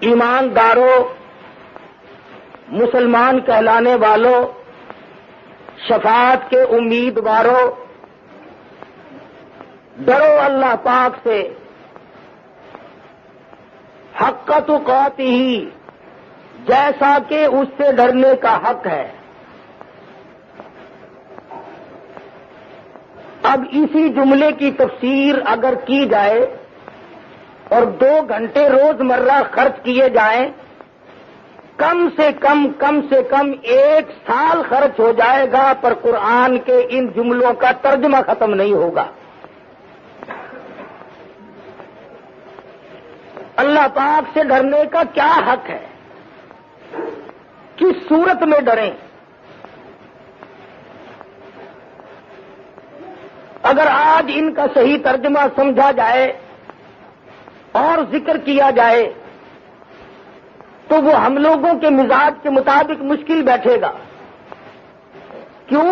ایمانداروں، مسلمان کہلانے والوں، شفاعت کے امیدواروں، ڈرو اللہ پاک سے حق تقاتہ، جیسا کہ اس سے ڈرنے کا حق ہے۔ اب اسی جملے کی تفسیر اگر کی جائے اور 2 گھنٹے روزمرہ خرچ کیے جائیں، کم سے کم 1 سال خرچ ہو جائے گا، پر قرآن کے ان جملوں کا ترجمہ ختم نہیں ہوگا۔ اللہ پاک سے ڈرنے کا کیا حق ہے، کس صورت میں ڈریں؟ اگر آج ان کا صحیح ترجمہ سمجھا جائے اور ذکر کیا جائے تو وہ ہم لوگوں کے مزاج کے مطابق مشکل بیٹھے گا۔ کیوں؟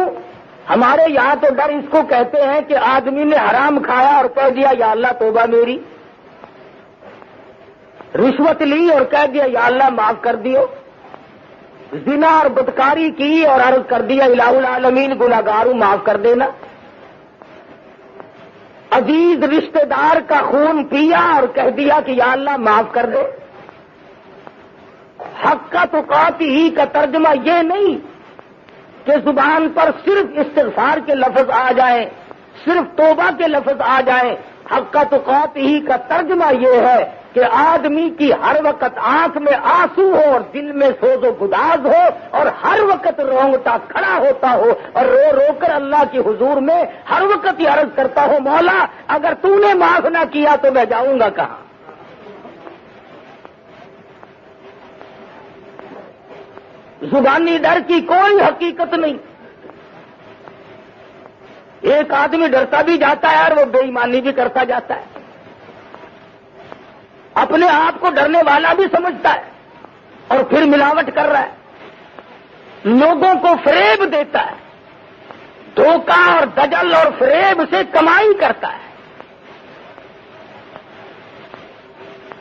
ہمارے یہاں تو ڈر اس کو کہتے ہیں کہ آدمی نے حرام کھایا اور کہہ دیا یا اللہ توبہ میری، رشوت لی اور کہہ دیا یا اللہ معاف کر دیو، زنا اور بدکاری کی اور عرض کر دیا الہ العالمین گناہگاروں معاف کر دینا، عزیز رشتہ دار کا خون پیا اور کہہ دیا کہ یا اللہ معاف کر دے۔ حق تقاتہ کا ترجمہ یہ نہیں کہ زبان پر صرف استغفار کے لفظ آ جائیں، صرف توبہ کے لفظ آ جائیں۔ حق تقاتہ کا ترجمہ یہ ہے کہ آدمی کی ہر وقت آنکھ میں آنسو ہو اور دل میں سوز و گداز ہو اور ہر وقت رونگٹا کھڑا ہوتا ہو اور رو رو کر اللہ کی حضور میں ہر وقت یہ عرض کرتا ہو مولا اگر تو نے معاف نہ کیا تو میں جاؤں گا کہاں؟ زبانی ڈر کی کوئی حقیقت نہیں۔ ایک آدمی ڈرتا بھی جاتا ہے اور وہ بے ایمانی بھی کرتا جاتا ہے، اپنے آپ کو ڈرنے والا بھی سمجھتا ہے اور پھر ملاوٹ کر رہا ہے، لوگوں کو فریب دیتا ہے، دھوکہ اور دجل اور فریب سے کمائی کرتا ہے۔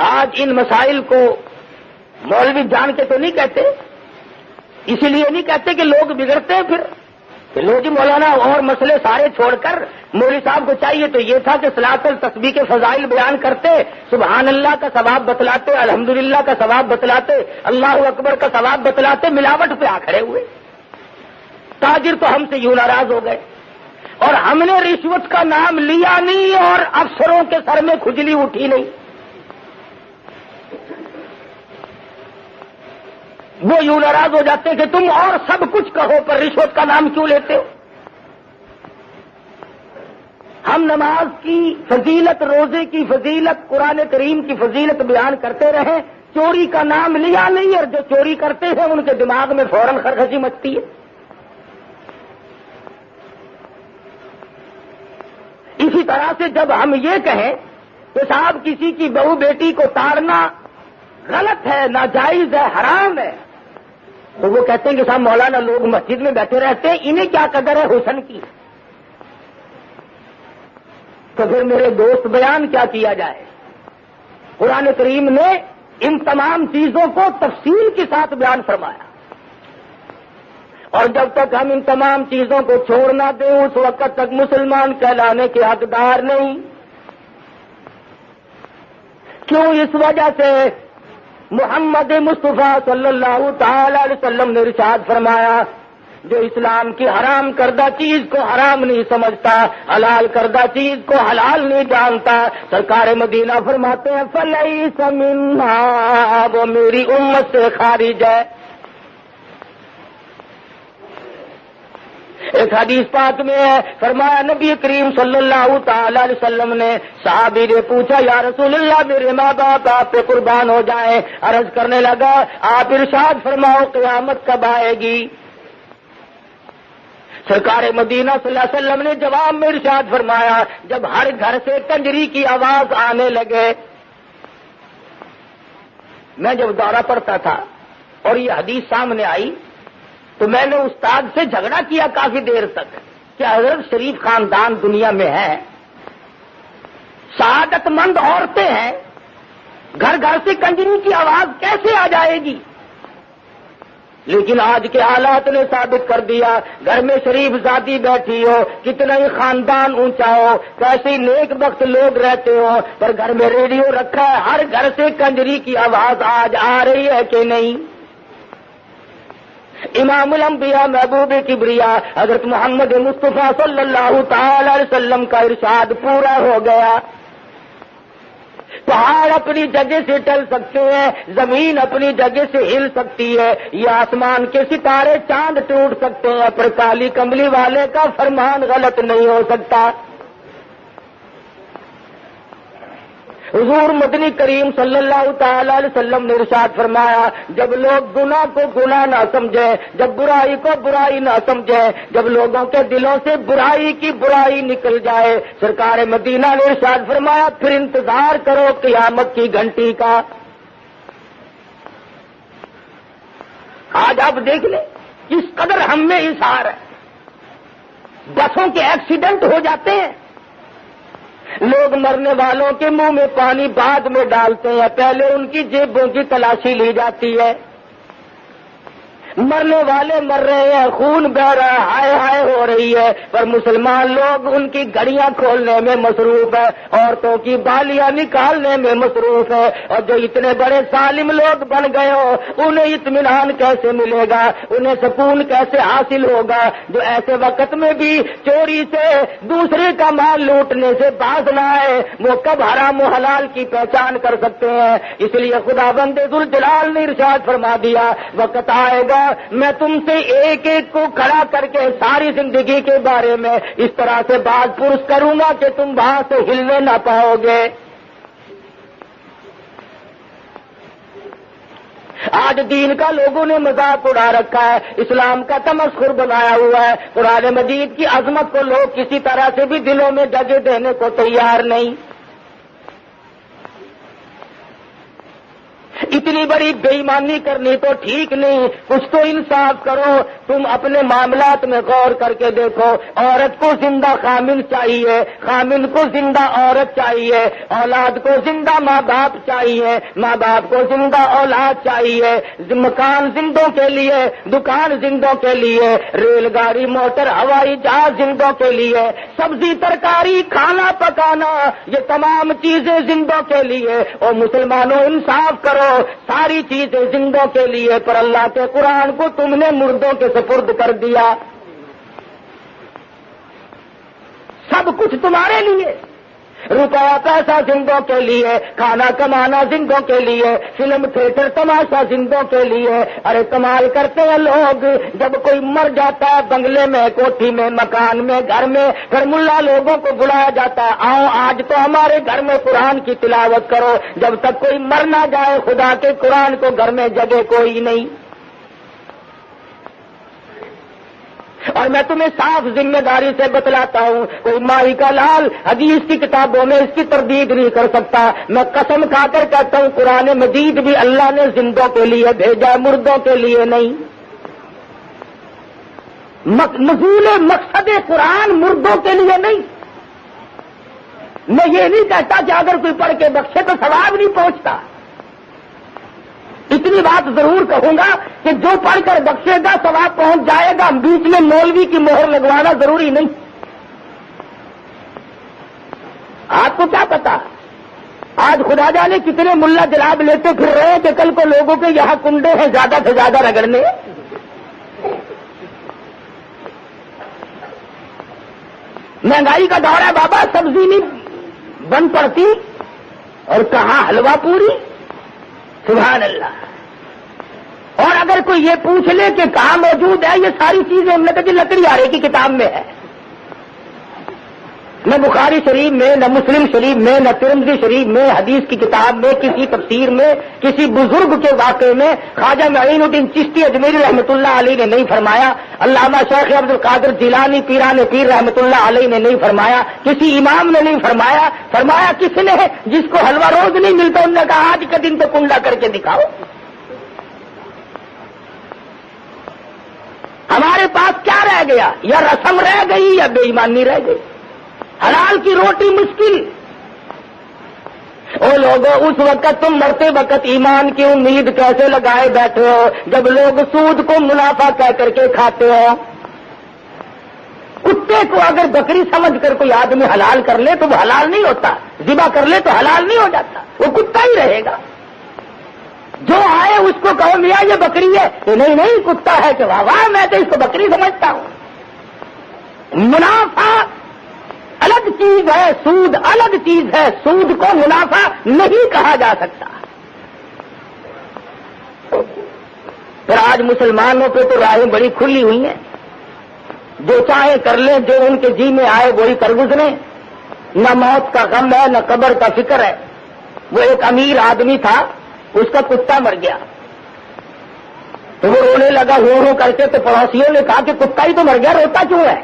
آج ان مسائل کو مولوی جان کے تو نہیں کہتے، اسی لیے نہیں کہتے کہ لوگ بگڑتے ہیں، پھر کہ لوگ جی مولانا اور مسئلے سارے چھوڑ کر مولوی صاحب کو چاہیے تو یہ تھا کہ صلاۃ التسبیح کے فضائل بیان کرتے، سبحان اللہ کا ثواب بتلاتے، الحمدللہ کا ثواب بتلاتے، اللہ اکبر کا ثواب بتلاتے، ملاوٹ پہ آ کھڑے ہوئے۔ تاجر تو ہم سے یوں ناراض ہو گئے اور ہم نے رشوت کا نام لیا نہیں اور افسروں کے سر میں کھجلی اٹھی نہیں، وہ یوں ناراض ہو جاتے کہ تم اور سب کچھ کہو پر رشوت کا نام کیوں لیتے ہو؟ ہم نماز کی فضیلت، روزے کی فضیلت، قرآن کریم کی فضیلت بیان کرتے رہے، چوری کا نام لیا نہیں، اور جو چوری کرتے ہیں ان کے دماغ میں فوراً خرخشی مچتی ہے۔ اسی طرح سے جب ہم یہ کہیں کہ صاحب کسی کی بہو بیٹی کو تاڑنا غلط ہے، ناجائز ہے، حرام ہے، تو وہ کہتے ہیں کہ صاحب مولانا لوگ مسجد میں بیٹھے رہتے ہیں، انہیں کیا قدر ہے حسن کی؟ تو پھر میرے دوست بیان کیا کیا جائے؟ قرآن کریم نے ان تمام چیزوں کو تفصیل کے ساتھ بیان فرمایا، اور جب تک ہم ان تمام چیزوں کو چھوڑ نہ دیں اس وقت تک مسلمان کہلانے کے حقدار نہیں۔ کیوں؟ اس وجہ سے محمد مصطفیٰ صلی اللہ تعالی علیہ وسلم نے ارشاد فرمایا جو اسلام کی حرام کردہ چیز کو حرام نہیں سمجھتا، حلال کردہ چیز کو حلال نہیں جانتا، سرکار مدینہ فرماتے ہیں فلیس منا، وہ میری امت سے خارج ہے۔ ایک حدیث پاک میں ہے، فرمایا نبی کریم صلی اللہ تعالی علیہ وسلم نے، صحابی نے پوچھا یا رسول اللہ میرے ماں باپ آپ پہ قربان ہو جائیں، عرض کرنے لگا آپ ارشاد فرماؤ قیامت کب آئے گی؟ سرکار مدینہ صلی اللہ علیہ وسلم نے جواب میں ارشاد فرمایا جب ہر گھر سے کنجری کی آواز آنے لگے۔ میں جب دورہ پڑتا تھا اور یہ حدیث سامنے آئی تو میں نے استاد سے جھگڑا کیا کافی دیر تک کہ حضرت شریف خاندان دنیا میں ہے، سعادت مند عورتیں ہیں، گھر گھر سے کنجری کی آواز کیسے آ جائے گی؟ لیکن آج کے حالات نے ثابت کر دیا، گھر میں شریف ذاتی بیٹھی ہو، کتنا ہی خاندان اونچا ہو، کیسے نیک بخت لوگ رہتے ہو، پر گھر میں ریڈیو رکھا ہے، ہر گھر سے کنجری کی آواز آج آ رہی ہے کہ نہیں؟ امام الانبیاء محبوب کبریا حضرت محمد مصطفیٰ صلی اللہ تعالی علیہ وسلم کا ارشاد پورا ہو گیا، پہاڑ اپنی جگہ سے ٹل سکتے ہیں، زمین اپنی جگہ سے ہل سکتی ہے، یہ آسمان کے ستارے چاند ٹوٹ سکتے ہیں، پر کالی کملی والے کا فرمان غلط نہیں ہو سکتا۔ حضور مدنی کریم صلی اللہ تعالی علیہ وسلم نے ارشاد فرمایا، جب لوگ گناہ کو گناہ نہ سمجھیں، جب برائی کو برائی نہ سمجھیں، جب لوگوں کے دلوں سے برائی کی برائی نکل جائے، سرکار مدینہ نے ارشاد فرمایا پھر انتظار کرو قیامت کی گھنٹی کا۔ آج آپ دیکھ لیں کس قدر ہم میں اظہار ہے، بسوں کے ایکسیڈنٹ ہو جاتے ہیں، لوگ مرنے والوں کے منہ میں پانی بعد میں ڈالتے ہیں، پہلے ان کی جیبوں کی تلاشی لی جاتی ہے، مرنے والے مر رہے ہیں، خون بہ رہا ہے، ہائے ہائے ہو رہی ہے، پر مسلمان لوگ ان کی گڑیاں کھولنے میں مصروف ہے، عورتوں کی بالیاں نکالنے میں مصروف ہے، اور جو اتنے بڑے ظالم لوگ بن گئے ہو انہیں اطمینان کیسے ملے گا، انہیں سکون کیسے حاصل ہوگا جو ایسے وقت میں بھی چوری سے دوسرے کا مال لوٹنے سے باز نہ آئے، وہ کب حرام و حلال کی پہچان کر سکتے ہیں؟ اس لیے خدا بند ذوالجلال نے ارشاد فرما دیا، وقت آئے گا میں تم سے ایک ایک کو کھڑا کر کے ساری زندگی کے بارے میں اس طرح سے بات پرس کروں گا کہ تم وہاں سے ہلنے نہ پاؤ گے۔ آج دین کا لوگوں نے مذاق اڑا رکھا ہے، اسلام کا تمسخر بنایا ہوا ہے، قرآن مجید کی عظمت کو لوگ کسی طرح سے بھی دلوں میں جگہ دینے کو تیار نہیں۔ اتنی بڑی بے ایمانی کرنی تو ٹھیک نہیں، کچھ تو انصاف کرو۔ تم اپنے معاملات میں غور کر کے دیکھو، عورت کو زندہ خامن چاہیے، خامن کو زندہ عورت چاہیے، اولاد کو زندہ ماں باپ چاہیے، ماں باپ کو زندہ اولاد چاہیے، مکان زندوں کے لیے، دکان زندوں کے لیے، ریل گاڑی موٹر ہوائی جہاز زندوں کے لیے، سبزی ترکاری کھانا پکانا یہ تمام چیزیں زندوں کے لیے۔ اور مسلمانوں انصاف کرو، ساری چیزیں زندوں کے لیے، پر اللہ کے قرآن کو تم نے مردوں کے سپرد کر دیا۔ سب کچھ تمہارے لیے، روپیہ پیسہ زندوں کے لیے، کھانا کمانا زندوں کے لیے، فلم تھیٹر تماشا زندوں کے لیے۔ ارے کمال کرتے ہیں لوگ، جب کوئی مر جاتا ہے بنگلے میں، کوٹھی میں، مکان میں، گھر میں، پھر ملا لوگوں کو بلایا جاتا ہے، آؤ آج تو ہمارے گھر میں قرآن کی تلاوت کرو۔ جب تک کوئی مر نہ جائے خدا کے قرآن کو گھر میں جگہ کوئی نہیں۔ اور میں تمہیں صاف ذمہ داری سے بتلاتا ہوں، کوئی مائی کا لال حدیث کی کتابوں میں اس کی تردید نہیں کر سکتا۔ میں قسم کھا کر کہتا ہوں قرآن مجید بھی اللہ نے زندوں کے لیے بھیجا، مردوں کے لیے نہیں۔ نزول مقصد قرآن مردوں کے لیے نہیں۔ میں یہ نہیں کہتا کہ اگر کوئی پڑھ کے بخشے تو ثواب نہیں پہنچتا، اتنی بات ضرور کہوں گا کہ جو پڑھ کر بخشے گا ثواب پہنچ جائے گا، بیچ میں مولوی کی مہر لگوانا ضروری نہیں۔ آپ کو کیا پتا آج خدا جانے کتنے ملا جلاب لیتے پھر رہے ہیں کہ کل کو لوگوں کے یہاں کنڈے ہیں زیادہ سے زیادہ رگڑنے۔ مہنگائی کا دور ہے بابا، سبزی نہیں بن پڑتی اور کہاں حلوہ پوری، سبحان اللہ۔ اور اگر کوئی یہ پوچھ لے کہ کہاں موجود ہے یہ ساری چیزیں، ہم نے کہا کہ لکڑی آرے کی کتاب میں ہے، نہ بخاری شریف میں، نہ مسلم شریف میں، نہ ترمذی شریف میں، حدیث کی کتاب میں، کسی تفسیر میں، کسی بزرگ کے واقعے میں خواجہ معین الدین چشتی اجمیری رحمۃ اللہ علیہ نے نہیں فرمایا، علامہ شیخ عبد القادر جیلانی پیران پیر رحمۃ اللہ علیہ نے نہیں فرمایا، کسی امام نے نہیں فرمایا۔ فرمایا کس نے؟ جس کو حلوہ روز نہیں ملتا انہوں نے کہا آج کا دن تو کنڈا کر کے دکھاؤ۔ ہمارے پاس کیا رہ گیا؟ یا رسم رہ گئی یا بے ایمانی رہ گئی۔ حلال کی روٹی مشکل، او لوگوں، اس وقت تم مرتے وقت ایمان کی امید کیسے لگائے بیٹھے ہو جب لوگ سود کو منافع کہہ کر کے کھاتے ہو؟ کتے کو اگر بکری سمجھ کر کوئی آدمی حلال کر لے تو وہ حلال نہیں ہوتا، ذبح کر لے تو حلال نہیں ہو جاتا، وہ کتا ہی رہے گا۔ جو آئے اس کو کہو میاں یہ بکری ہے، کہ نہیں نہیں کتا ہے، کہ واہ واہ میں تو اس کو بکری سمجھتا ہوں۔ منافع الگ چیز ہے، سود الگ چیز ہے، سود کو منافع نہیں کہا جا سکتا۔ پھر آج مسلمانوں پہ تو راہیں بڑی کھلی ہوئی ہیں، جو چاہے کر لیں، جو ان کے جی میں آئے وہی کر گزریں، نہ موت کا غم ہے نہ قبر کا فکر ہے۔ وہ ایک امیر آدمی تھا، اس کا کتا مر گیا تو وہ رونے لگا ہو کر کے، تو پڑوسیوں نے کہا کہ کتا ہی تو مر گیا، روتا کیوں ہے؟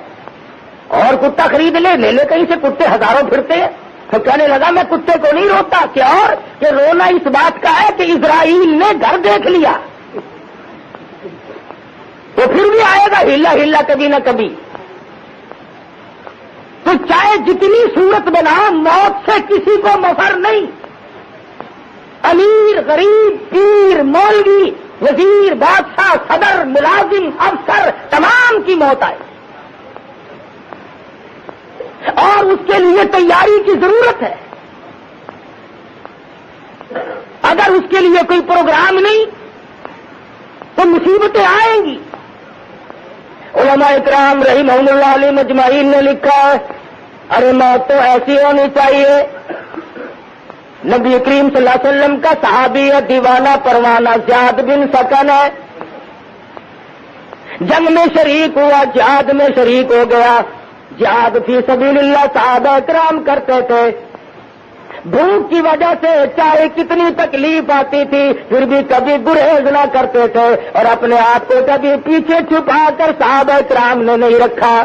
اور کتا خرید لے لے کہیں سے، کتے ہزاروں پھرتے ہیں۔ تو کہنے لگا میں کتے کو نہیں روتا، کیا اور کہ رونا اس بات کا ہے کہ اسرائیل نے گھر دیکھ لیا، وہ پھر بھی آئے گا ہلا ہلا کبھی نہ کبھی۔ تو چاہے جتنی صورت بنا، موت سے کسی کو مفر نہیں۔ امیر غریب پیر مولوی وزیر بادشاہ صدر ملازم افسر تمام کی موت آئے، اور اس کے لیے تیاری کی ضرورت ہے۔ اگر اس کے لیے کوئی پروگرام نہیں تو مصیبتیں آئیں گی۔ علماء اکرام رحمہم اللہ علیہ مجمعین نے لکھا ہے، ارے موت تو ایسی ہونی چاہیے۔ نبی کریم صلی اللہ علیہ وسلم کا صحابی ہے، دیوانہ پروانہ زیاد بن سکن ہے، جنگ میں شریک ہوا، جہاد میں شریک ہو گیا، جہاد فی سبیل اللہ صحابہ کرام کرتے تھے۔ بھوک کی وجہ سے چاہے کتنی تکلیف آتی تھی پھر بھی کبھی گریز نہ کرتے تھے، اور اپنے آپ کو کبھی پیچھے چھپا کر صحابہ کرام نے نہیں رکھا۔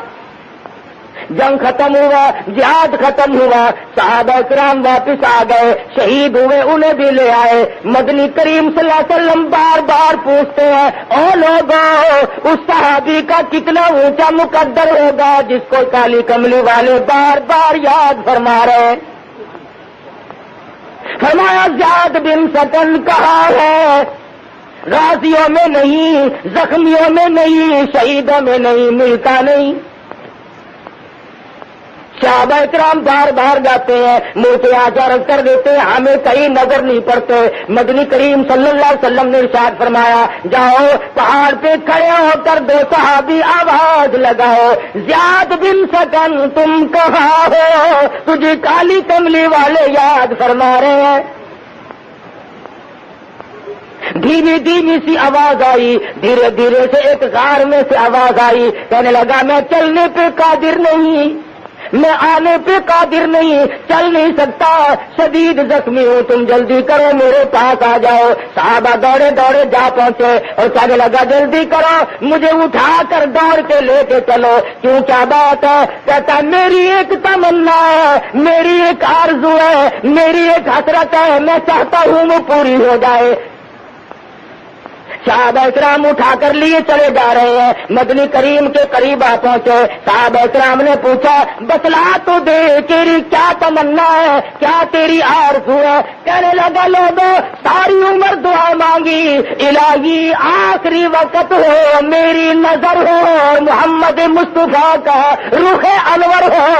جنگ ختم ہوا، جہاد ختم ہوا، صحابہ کرام واپس آ گئے، شہید ہوئے انہیں بھی لے آئے۔ مدنی کریم صلی اللہ علیہ وسلم بار بار پوچھتے ہیں، او لوگوں، اس صحابی کا کتنا اونچا مقدر ہوگا جس کو کالی کملی والے بار بار یاد فرما رہے ہیں۔ فرمایا زیاد بن سکن کہاں ہے؟ غازیوں میں نہیں، زخمیوں میں نہیں، شہیدوں میں نہیں، ملتا نہیں۔ صحابہ کرام بار بار جاتے ہیں، منہ پہ آجارت کر دیتے ہیں، ہمیں کہیں نظر نہیں پڑتے۔ مدنی کریم صلی اللہ علیہ وسلم نے ارشاد فرمایا، جاؤ پہاڑ پہ کھڑے ہو کر دو صحابی آواز لگاؤ، زیاد بن سکن تم کہاں ہو؟ تجھے کالی کملی والے یاد فرما رہے ہیں۔ دھیمی دھیمی سی آواز آئی، دھیرے دھیرے سے ایک غار میں سے آواز آئی، کہنے لگا میں چلنے پہ قادر نہیں، میں آنے پہ قادر نہیں، چل نہیں سکتا، شدید زخمی ہوں، تم جلدی کرو میرے پاس آ جاؤ۔ صحابہ دوڑے دوڑے جا پہنچے اور کہنے لگا جلدی کرو، مجھے اٹھا کر دوڑ کے لے کے چلو۔ کیوں کیا بات ہے؟ کہتا میری ایک تمنا ہے، میری ایک آرزو ہے، میری ایک حسرت ہے، میں چاہتا ہوں وہ پوری ہو جائے۔ صحابہ کرام اٹھا کر لیے چلے جا رہے ہیں، مدنی کریم کے قریب آ پہنچے۔ صحابہ کرام نے پوچھا بتلا تو دے تیری کیا تمنا ہے، کیا تیری آرزو ہے؟ کہنے لگا لوگوں ساری عمر دعا مانگی، الہی آخری وقت ہو، میری نظر ہو اور محمد مصطفیٰ کا رخ انور ہو،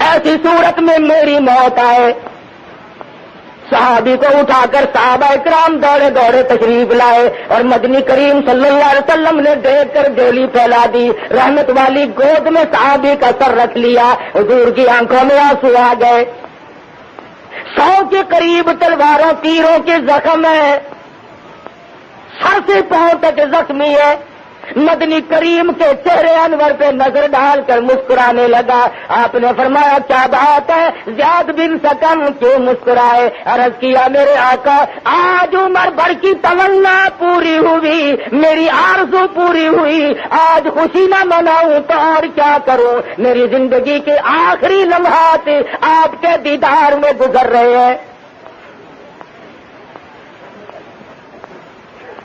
ایسی صورت میں میری موت آئے۔ صحابی کو اٹھا کر صحابہ اکرام دوڑے دوڑے تشریف لائے، اور مدنی کریم صلی اللہ علیہ وسلم نے دیکھ کر ڈولی پھیلا دی، رحمت والی گود میں صحابی کا سر رکھ لیا، حضور کی آنکھوں میں آنسو آ گئے۔ 100 کے قریب تلواروں تیروں کے زخم ہے، سر سے پاؤں تک زخمی ہے۔ مدنی کریم کے چہرے انور پہ نظر ڈال کر مسکرانے لگا۔ آپ نے فرمایا کیا بات ہے زیاد بن سکن کیوں مسکرائے؟ عرض کیا میرے آقا آج عمر بھر کی تمنا پوری ہوئی، میری آرزو پوری ہوئی، آج خوشی نہ مناؤں تو اور کیا کروں؟ میری زندگی کے آخری لمحات آپ کے دیدار میں گزر رہے ہیں۔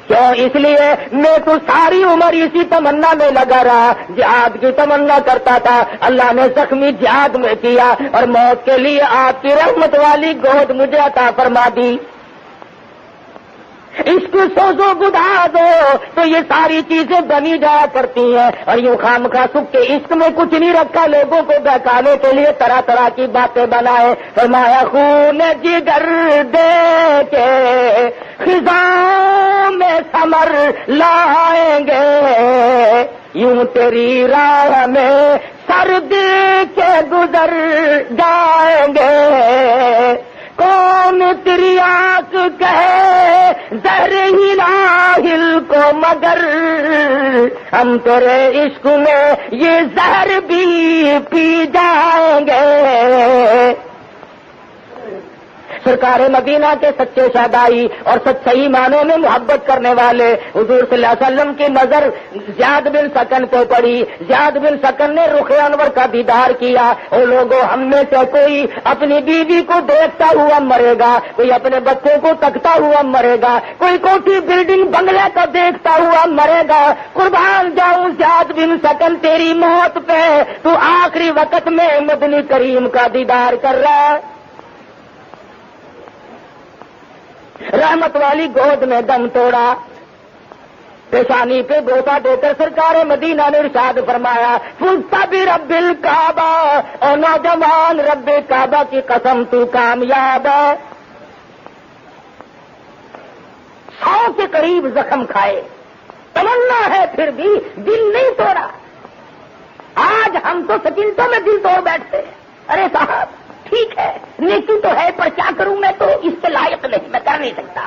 کیوں؟ اس لیے میں تو ساری عمر اسی تمنا میں لگا رہا، جہاد کی تمنا کرتا تھا، اللہ نے زخمی جہاد میں کیا اور موت کے لیے آپ کی رحمت والی گود مجھے عطا فرما دی۔ عشق سوزو گدا دو تو یہ ساری چیزیں بنی جایا کرتی ہیں، اور یوں خامخواہ سکھ کے عشق میں کچھ نہیں رکھا، لوگوں کو بہکانے کے لیے طرح طرح کی باتیں بنائے۔ فرمایا خون جگر دے کے خزاں میں ثمر لائیں گے، یوں تیری راہ میں سر دے کے گزر جائیں گے، کون تیری آنکھ کہے زہر ہل کو، مگر ہم تیرے عشق میں یہ زہر بھی پی جائیں گے۔ سرکار مدینہ کے سچے شہدائی اور صحیح معنوں میں محبت کرنے والے حضور صلی اللہ علیہ وسلم کی نظر زیاد بن سکن پہ پڑی۔ زیاد بن سکن نے رخ انور کا دیدار کیا۔ اور لوگوں، ہم میں سے کوئی اپنی بیوی کو دیکھتا ہوا مرے گا، کوئی اپنے بچوں کو تکتا ہوا مرے گا، کوئی کوٹھی بلڈنگ بنگلے کو دیکھتا ہوا مرے گا۔ قربان جاؤں زیاد بن سکن تیری موت پہ، تو آخری وقت میں مدنی کریم کا دیدار کر رہا ہے۔ رحمت والی گود میں دم توڑا، پیشانی پہ بوسہ دے کر سرکار مدینہ نے ارشاد فرمایا، فزت برب الکعبہ، اور نوجوان رب کعبہ کی قسم تو کامیاب ہے۔ 100 کے قریب زخم کھائے، تمنا ہے پھر بھی دل نہیں توڑا۔ آج ہم تو سکینتوں میں دل توڑ بیٹھتے ہیں، ارے صاحب ٹھیک ہے نیکی تو ہے، پر کیا کروں میں تو اس کے لائق نہیں، میں کر نہیں سکتا۔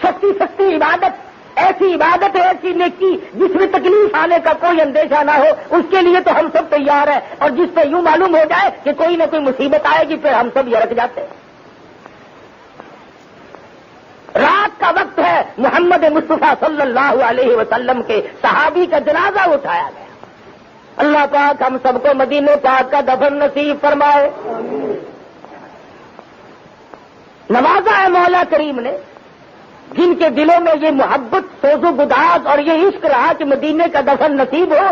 سچی سچی عبادت ایسی عبادت ہے، ایسی نیکی جس میں تکلیف آنے کا کوئی اندیشہ نہ ہو، اس کے لیے تو ہم سب تیار ہیں، اور جس پہ یوں معلوم ہو جائے کہ کوئی نہ کوئی مصیبت آئے گی پھر ہم سب یرک جاتے ہیں۔ رات کا وقت ہے، محمد مصطفیٰ صلی اللہ علیہ وسلم کے صحابی کا جنازہ اٹھایا گیا۔ اللہ پاک ہم سب کو مدینے پاک کا دفن نصیب فرمائے۔ نوازا ہے مولا کریم نے جن کے دلوں میں یہ محبت سوز و گداز اور یہ عشق رہا کہ مدینے کا دفن نصیب ہو۔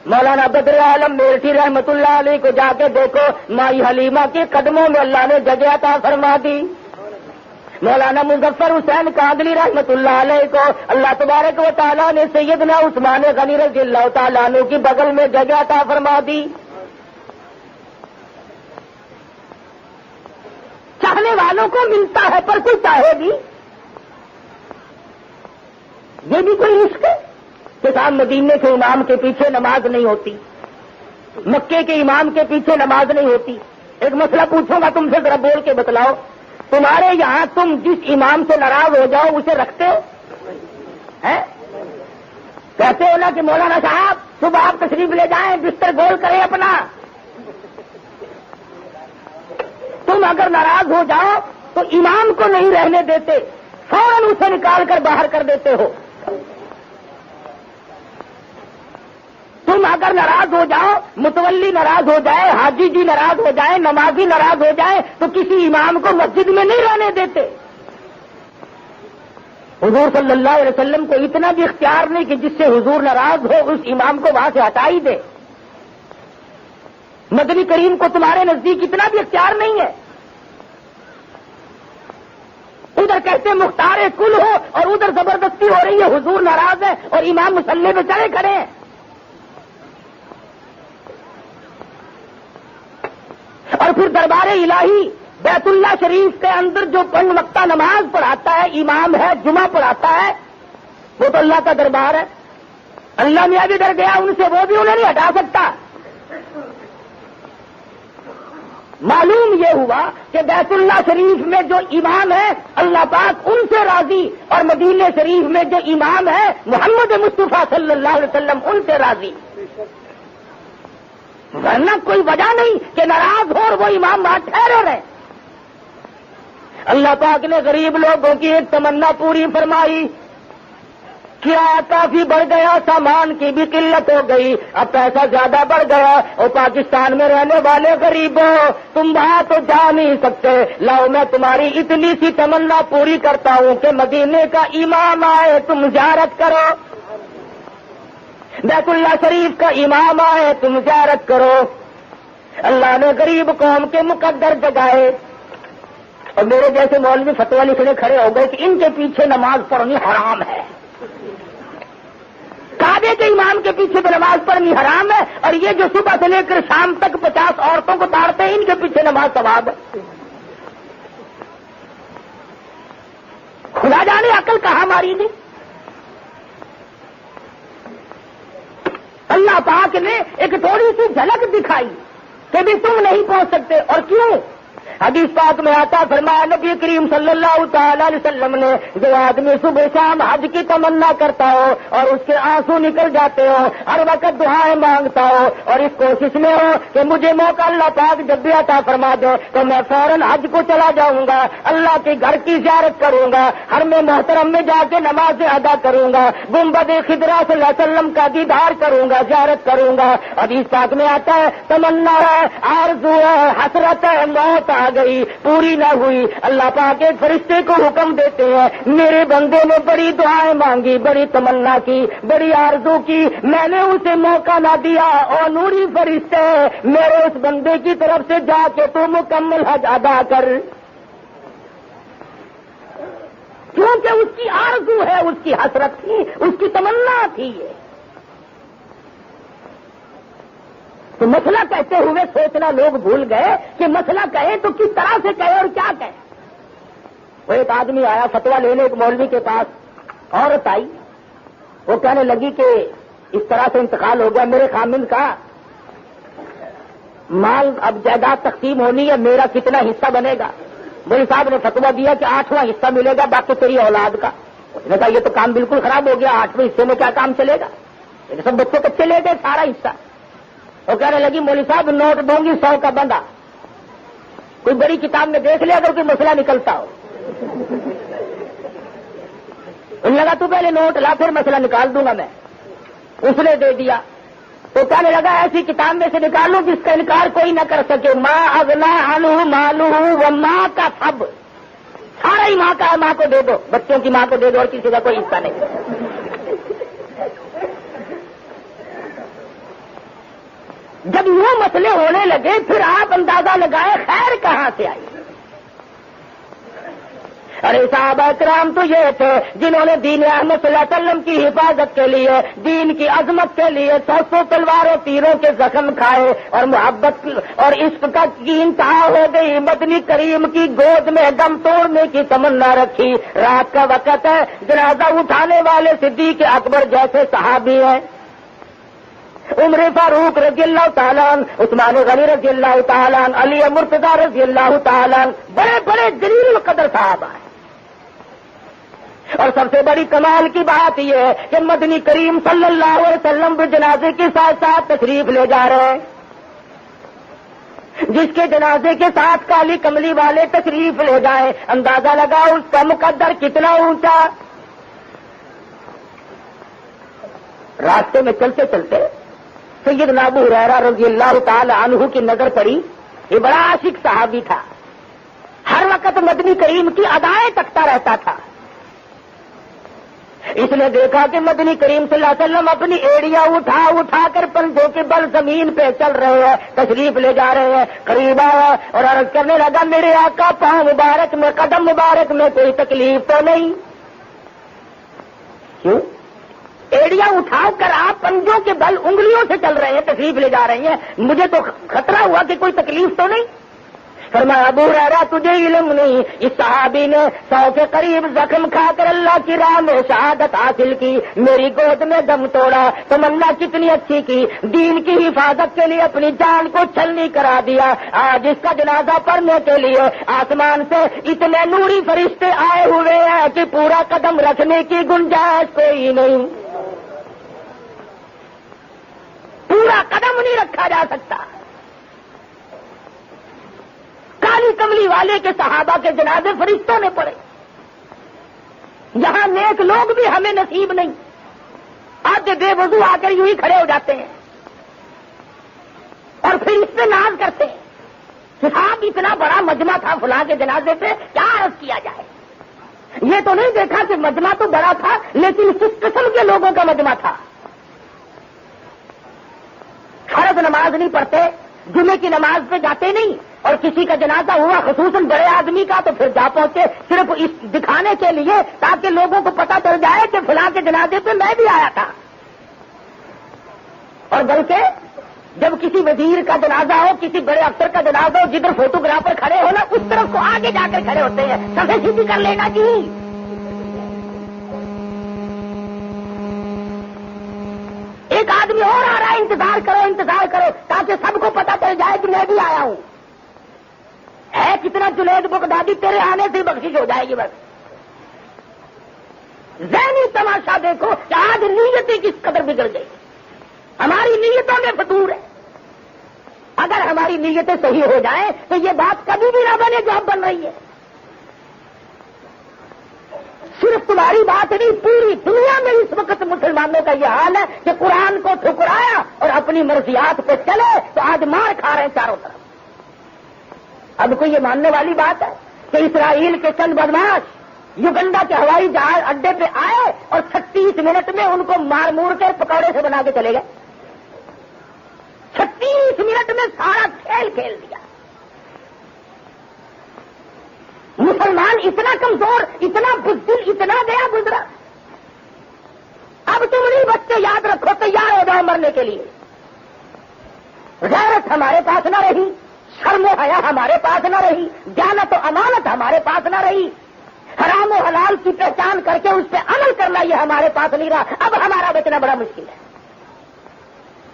مولانا بدر عالم میرٹھی رحمت اللہ علیہ کو جا کے دیکھو، مائی حلیمہ کے قدموں میں اللہ نے جگہ عطا فرما دی۔ مولانا مظفر حسین کاندلی رحمت اللہ علیہ کو اللہ تبارک و تعالیٰ نے سیدنا عثمان غنی رضی اللہ تعالیٰ عنہ کی بغل میں جگہ عطا فرما دی۔ چاہنے والوں کو ملتا ہے، پر کوئی چاہے بھی، یہ بھی کوئی رزق ہے کہ صاحب مدینے کے امام کے پیچھے نماز نہیں ہوتی، مکے کے امام کے پیچھے نماز نہیں ہوتی۔ ایک مسئلہ پوچھوں گا تم سے، ذرا بول کے بتلاؤ، تمہارے یہاں تم جس امام سے ناراض ہو جاؤ اسے رکھتے ہو؟ کہتے ہو نا کہ مولانا صاحب صبح آپ تشریف لے جائیں، بستر گول کریں اپنا۔ تم اگر ناراض ہو جاؤ تو امام کو نہیں رہنے دیتے، فوراً اسے نکال کر باہر کر دیتے ہو۔ تم اگر ناراض ہو جاؤ، متولی ناراض ہو جائے، حاجی جی ناراض ہو جائے، نمازی ناراض ہو جائے، تو کسی امام کو مسجد میں نہیں رہنے دیتے۔ حضور صلی اللہ علیہ وسلم کو اتنا بھی اختیار نہیں کہ جس سے حضور ناراض ہو اس امام کو وہاں سے ہٹا ہی دے۔ مدنی کریم کو تمہارے نزدیک اتنا بھی اختیار نہیں ہے۔ ادھر کہتے مختار کل ہو اور ادھر زبردستی ہو رہی ہے، حضور ناراض ہے اور امام مصلی پہ چڑھے کھڑے ہیں۔ اور پھر دربار الہی بیت اللہ شریف کے اندر جو 5 وقتہ نماز پڑھاتا ہے، امام ہے، جمعہ پڑھاتا ہے، وہ تو اللہ کا دربار ہے۔ اللہ میاں بھی ڈر گیا ان سے، وہ بھی انہیں نہیں ہٹا سکتا۔ معلوم یہ ہوا کہ بیت اللہ شریف میں جو امام ہے اللہ پاک ان سے راضی، اور مدینہ شریف میں جو امام ہے محمد مصطفیٰ صلی اللہ علیہ وسلم ان سے راضی، ورنہ کوئی وجہ نہیں کہ ناراض ہو اور وہ امام وہاں ٹھہرے رہے۔ اللہ پاک نے غریب لوگوں کی ایک تمنا پوری فرمائی، کرایہ کافی بڑھ گیا، سامان کی بھی قلت ہو گئی، اب پیسہ زیادہ بڑھ گیا، اور پاکستان میں رہنے والے غریبوں تم وہاں تو جا نہیں سکتے، لاؤ میں تمہاری اتنی سی تمنا پوری کرتا ہوں کہ مدینے کا امام آئے تم زیارت کرو، بیت اللہ شریف کا امام آئے تم زیارت کرو۔ اللہ نے غریب قوم کے مقدر جگائے، اور میرے جیسے مولوی فتویٰ لکھنے کھڑے ہو گئے کہ ان کے پیچھے نماز پڑھنی حرام ہے، کعبے کے امام کے پیچھے بھی نماز پڑھنی حرام ہے، اور یہ جو صبح سے لے کر شام تک 50 عورتوں کو تاڑتے ہیں ان کے پیچھے نماز ثواب ہے۔ خدا جانے عقل کہاں ماری دی۔ اللہ پاک نے ایک تھوڑی سی جھلک دکھائی کہ بھی تم نہیں پہنچ سکتے، اور کیوں؟ حدیث پاک میں آتا، فرمایا نبی کریم صلی اللہ تعالی علیہ وسلم نے جو آدمی صبح شام حج کی تمنا کرتا ہو اور اس کے آنسو نکل جاتے ہو، ہر وقت دعائیں مانگتا ہو اور اس کوشش میں ہو کہ مجھے موقع اللہ پاک جب بھی عطا فرما دے تو میں فوراً حج کو چلا جاؤں گا، اللہ کے گھر کی زیارت کروں گا، حرم محترم میں جا کے نماز ادا کروں گا، گنبد خضرا صلی اللہ علیہ وسلم کا دیدار کروں گا، زیارت کروں گا۔ حدیث پاک میں آتا ہے تمنا ہے، آرزو ہے، حسرت ہے، موت آ گئی پوری نہ ہوئی، اللہ پاک ایک فرشتے کو حکم دیتے ہیں میرے بندے نے بڑی دعائیں مانگی، بڑی تمنا کی، بڑی آرزو کی، میں نے اسے موقع نہ دیا، اور نوری فرشتے میرے اس بندے کی طرف سے جا کے تو مکمل حج ادا کر، کیونکہ اس کی آرزو ہے، اس کی حسرت تھی، اس کی تمنا تھی یہ۔ تو مسئلہ کہتے ہوئے سوچنا لوگ بھول گئے کہ مسئلہ کہیں تو کس طرح سے کہے اور کیا کہے۔ وہ ایک آدمی آیا فتویٰ لینے ایک مولوی کے پاس، عورت آئی، وہ کہنے لگی کہ اس طرح سے انتقال ہو گیا، میرے خامند کا مال اب جائیداد تقسیم ہونی ہے، میرا کتنا حصہ بنے گا؟ مولوی صاحب نے فتویٰ دیا کہ 8واں حصہ ملے گا، باقی تیری اولاد کا۔ اس نے کہا یہ تو کام بالکل خراب ہو گیا، 8ویں حصے میں کیا کام چلے گا؟ سب بچوں کچے لے گئے سارا حصہ۔ وہ کہنے لگی مولوی صاحب نوٹ دوں گی 100 کا بندہ، کوئی بڑی کتاب میں دیکھ لیا اگر کوئی مسئلہ نکلتا ہو۔ ان لگا تو پہلے نوٹ لا پھر مسئلہ نکال دوں گا میں، اس نے دے دیا۔ تو کہنے لگا ایسی کتاب میں سے نکالوں جس کا انکار کوئی نہ کر سکے، ماں اغنا عنہ مالہ و ماں کا سب، سارا ہی ماں کا ہے، ماں کو دے دو، بچوں کی ماں کو دے دو اور کسی کا کوئی حصہ نہیں۔ جب یوں مسئلے ہونے لگے پھر آپ اندازہ لگائے خیر کہاں سے آئی۔ ارے صحابہ کرام تو یہ تھے جنہوں نے دین احمد صلی اللہ علیہ وسلم کی حفاظت کے لیے، دین کی عظمت کے لیے 100 تلواروں تیروں کے زخم کھائے، اور محبت اور عشق کا کی انتہا ہو گئی، مدنی کریم کی گود میں دم توڑنے کی تمنا رکھی۔ رات کا وقت ہے، جنازہ اٹھانے والے صدیق اکبر جیسے صحابی ہیں، عمر فاروق رضی اللہ تعالیٰ عنہ، عثمان غنی رضی اللہ تعالیٰ عنہ، علی مرتضیٰ رضی اللہ تعالیٰ عنہ، بڑے بڑے جلیل القدر صحابہ ہیں۔ اور سب سے بڑی کمال کی بات یہ ہے کہ مدنی کریم صلی اللہ علیہ وسلم بھی جنازے کے ساتھ ساتھ تشریف لے جا رہے ہیں۔ جس کے جنازے کے ساتھ کالی کملی والے تشریف لے جائیں، اندازہ لگاؤ اس کا مقدر کتنا اونچا۔ راستے میں چلتے چلتے سیدنا ابو ہریرہ رضی اللہ تعالی عنہ کی نظر پڑی، یہ بڑا عاشق صحابی تھا، ہر وقت مدنی کریم کی ادائیں تکتا رہتا تھا۔ اس نے دیکھا کہ مدنی کریم صلی اللہ علیہ وسلم اپنی ایڑیاں اٹھا اٹھا کر پنجوں کے بل زمین پہ چل رہے ہیں، تشریف لے جا رہے ہیں۔ قریب آیا اور عرض کرنے لگا میرے آقا پاؤں مبارک میں، قدم مبارک میں کوئی تکلیف تو نہیں؟ کیوں؟ ایڑیاں اٹھا کر آپ پنجوں کے بل انگلیوں سے چل رہے ہیں، تشریف لے جا رہی ہیں، مجھے تو خطرہ ہوا کہ کوئی تکلیف تو نہیں؟ فرمایا ابو ہریرہ تجھے علم نہیں، اس صحابی نے 100 کے قریب زخم کھا کر اللہ کی راہ میں شہادت حاصل کی، میری گود میں دم توڑا، تمنا کتنی اچھی کی، دین کی حفاظت کے لیے اپنی جان کو چھلنی کرا دیا۔ آج اس کا جنازہ پڑھنے کے لیے آسمان سے اتنے نوری فرشتے آئے ہوئے ہیں کہ پورا قدم رکھنے کی گنجائش کوئی نہیں، پورا قدم نہیں رکھا جا سکتا۔ کالی کملی والے کے صحابہ کے جنازے فرشتوں نے پڑے، جہاں نیک لوگ بھی ہمیں نصیب نہیں، بہت سے بے وضو آ کر یوں ہی کھڑے ہو جاتے ہیں اور پھر اس پہ ناز کرتے ہیں کہ صاحب اتنا بڑا مجمع تھا فلاں کے جنازے پہ، کیا عرض کیا جائے؟ یہ تو نہیں دیکھا کہ مجمع تو بڑا تھا لیکن کس قسم کے لوگوں کا مجمع تھا۔ فرض نماز نہیں پڑھتے، جمعے کی نماز پہ جاتے نہیں، اور کسی کا جنازہ ہوا خصوصاً بڑے آدمی کا تو پھر جا پہنچے صرف اس دکھانے کے لیے تاکہ لوگوں کو پتہ چل جائے کہ فلاں کے جنازے پہ میں بھی آیا تھا۔ اور بلکہ جب کسی وزیر کا جنازہ ہو، کسی بڑے افسر کا جنازہ ہو، جدھر فوٹوگرافر کھڑے ہو نا اس طرف کو آگے جا کر کھڑے ہوتے ہیں، سفے سیدھی کر لینا جی۔ ایک آدمی اور آ رہا ہے، انتظار کرو تاکہ سب کو پتہ چل جائے کہ میں بھی آیا ہوں۔ ہے کتنا جنید بغدادی، تیرے آنے سے بخشش ہو جائے گی بس۔ ذہنی تماشا دیکھو کہ آج نیتیں کس قدر بگڑ گئی، ہماری نیتوں میں فتور ہے۔ اگر ہماری نیتیں صحیح ہو جائیں تو یہ بات کبھی بھی نہ بنے جو اب بن رہی ہے۔ صرف تمہاری بات نہیں، پوری دنیا میں اس وقت مسلمانوں کا یہ حال ہے کہ قرآن کو ٹھکرایا اور اپنی مرضیات پہ چلے تو آج مار کھا رہے ہیں چاروں طرف۔ اب کوئی یہ ماننے والی بات ہے کہ اسرائیل کے چند بدماش یوگنڈا کے ہوائی جہاز اڈے پہ آئے اور 36 منٹ میں ان کو مار مور کے پکوڑے سے بنا کے چلے گئے؟ 36 منٹ میں سارا کھیل کھیل دیا۔ مسلمان اتنا کمزور، اتنا بزدل، اتنا گیا گزرا۔ اب تم نہیں بچے، یاد رکھو، تیار ہو جاؤ مرنے کے لیے۔ غیرت ہمارے پاس نہ رہی، شرم و حیا ہمارے پاس نہ رہی، دیانت و امانت ہمارے پاس نہ رہی، حرام و حلال کی پہچان کر کے اس پہ عمل کرنا یہ ہمارے پاس نہیں رہا۔ اب ہمارا بچنا بڑا مشکل ہے۔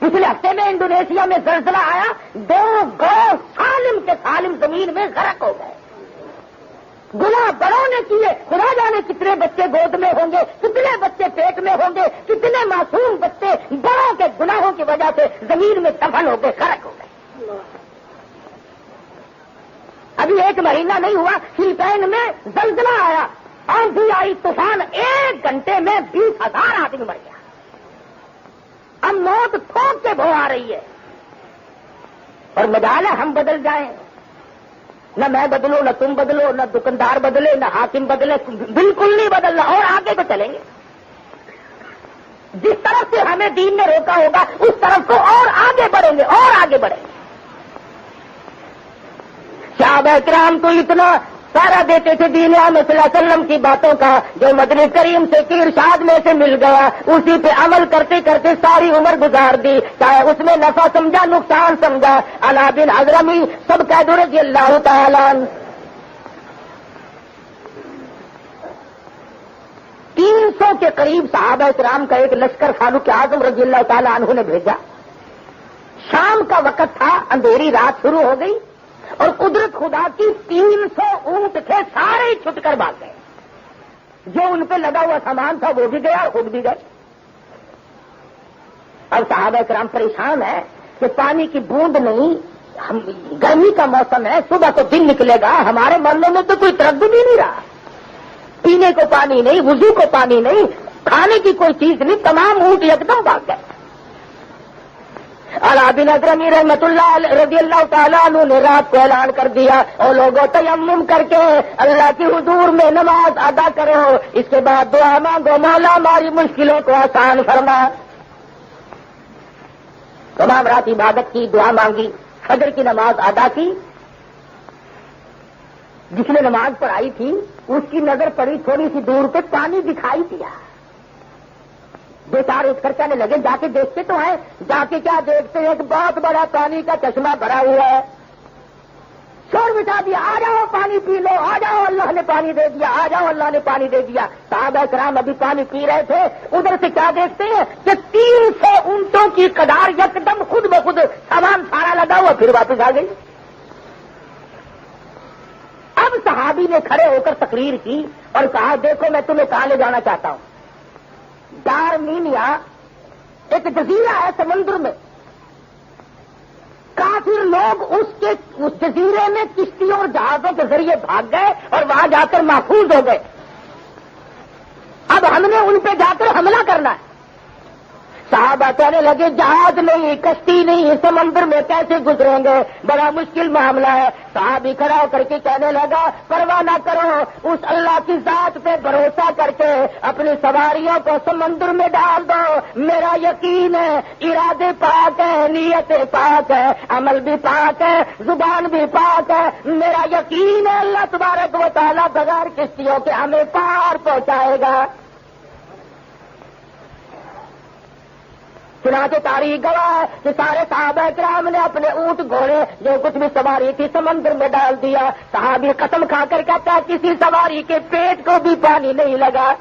پچھلے ہفتے میں انڈونیشیا میں زلزلہ آیا، 2 گاؤں سالم کے سالم زمین میں غرق ہو گئے۔ گناہ بڑوں نے کیے، خدا جانے کتنے بچے گود میں ہوں گے، کتنے بچے پیٹ میں ہوں گے، کتنے معصوم بچے بڑوں کے گناہوں کی وجہ سے زمین میں دفن ہو گئے، غرق ہو گئے۔ ابھی 1 مہینہ نہیں ہوا، فلپائن میں زلزلہ آیا، آندھی آئی، طوفان، 1 گھنٹے میں 20,000 آدمی مر گیا۔ اب موت تھوک کے بھو آ رہی ہے، اور مجال ہے ہم بدل جائیں۔ نہ میں بدلوں، نہ تم بدلو، نہ دکاندار بدلے، نہ حاکم بدلے، بالکل نہیں بدلنا، اور آگے تو چلیں گے۔ جس طرف سے ہمیں دین نے روکا ہوگا اس طرف کو اور آگے بڑھیں گے، اور آگے بڑھیں گے۔ صحابہ کرام تو اتنا سارا دیتے تھے دین احمد صلی اللہ علیہ وسلم کی باتوں کا، جو مدنی کریم سے کی ارشاد میں سے مل گیا اسی پہ عمل کرتے کرتے ساری عمر گزار دی، چاہے اس میں نفع سمجھا نقصان سمجھا۔ علا بن حضرمی سب کہہ دو رضی اللہ تعالیٰ عنہ۔ 300 کے قریب صحابہ کرام کا ایک لشکر فاروق اعظم رضی اللہ تعالیٰ عنہ نے بھیجا۔ شام کا وقت تھا، اندھیری رات شروع ہو گئی، اور قدرت خدا کی 300 اونٹ تھے، سارے ہی چھٹ کر بھاگ گئے۔ جو ان پہ لگا ہوا سامان تھا وہ بھی گیا اور خود بھی گئے۔ اب صحابہ کرام پریشان ہے کہ پانی کی بوند نہیں، گرمی کا موسم ہے، صبح کو دن نکلے گا، ہمارے محلوں میں تو کوئی تردد ہی نہیں رہا، پینے کو پانی نہیں، وضو کو پانی نہیں، کھانے کی کوئی چیز نہیں، تمام اونٹ یکدم بھاگ گئے۔ علا بن حضرمی رحمت اللہ رضی اللہ تعالیٰ عنہ نے رات کو اعلان کر دیا، اور لوگوں تیمم کر کے اللہ کی حضور میں نماز ادا کرو، اس کے بعد دعا مانگو، مولا ہماری مشکلوں کو آسان فرما۔ تمام رات عبادت کی، دعا مانگی، فجر کی نماز ادا کی۔ جس نے نماز پڑھائی تھی اس کی نظر پڑی تھوڑی سی دور پہ، پانی دکھائی دیا۔ 2-4 اٹھ کر چلنے لگے، جا کے دیکھتے تو ہیں، جا کے کیا دیکھتے ہیں کہ بہت بڑا پانی کا چشمہ بھرا ہوا ہے۔ شور مچا دیا، آ جاؤ پانی پی لو، آ جاؤ اللہ نے پانی دے دیا، آ جاؤ اللہ نے پانی دے دیا۔ صحابہ کرام ابھی پانی پی رہے تھے، ادھر سے کیا دیکھتے ہیں کہ 300 اونٹوں کی قطار یکدم خود بخود سامان سارا لگا ہوا پھر واپس آ گئی۔ اب صحابی نے کھڑے ہو کر تقریر کی اور کہا، دیکھو میں تمہیں کہاں لے جانا چاہتا ہوں۔ ڈارمینیا ایک جزیرہ ہے سمندر میں، کافر لوگ اس جزیرے میں کشتیوں اور جہازوں کے ذریعے بھاگ گئے اور وہاں جا کر محفوظ ہو گئے۔ اب ہم نے ان پہ جا کر حملہ کرنا ہے۔ صحابہ کہنے لگے جہاز نہیں، کشتی نہیں، سمندر میں کیسے گزریں گے، بڑا مشکل معاملہ ہے۔ صحابی کھڑا ہو کر کے کہنے لگا پرواہ نہ کرو، اس اللہ کی ذات پہ بھروسہ کر کے اپنی سواریوں کو سمندر میں ڈال دو، میرا یقین ہے ارادے پاک ہے، نیت پاک ہے، عمل بھی پاک ہے، زبان بھی پاک ہے، میرا یقین ہے اللہ تبارک و تعالیٰ بغیر کشتیوں کے ہمیں پار پہنچائے گا۔ چنانچہ تاریخ گواہ ہے کہ سارے صحابہ کرام نے اپنے اونٹ گھوڑے جو کچھ بھی سواری تھی سمندر میں ڈال دیا۔ صحابی قسم کھا کر کہتا ہے کسی سواری کے پیٹ کو بھی پانی نہیں لگا۔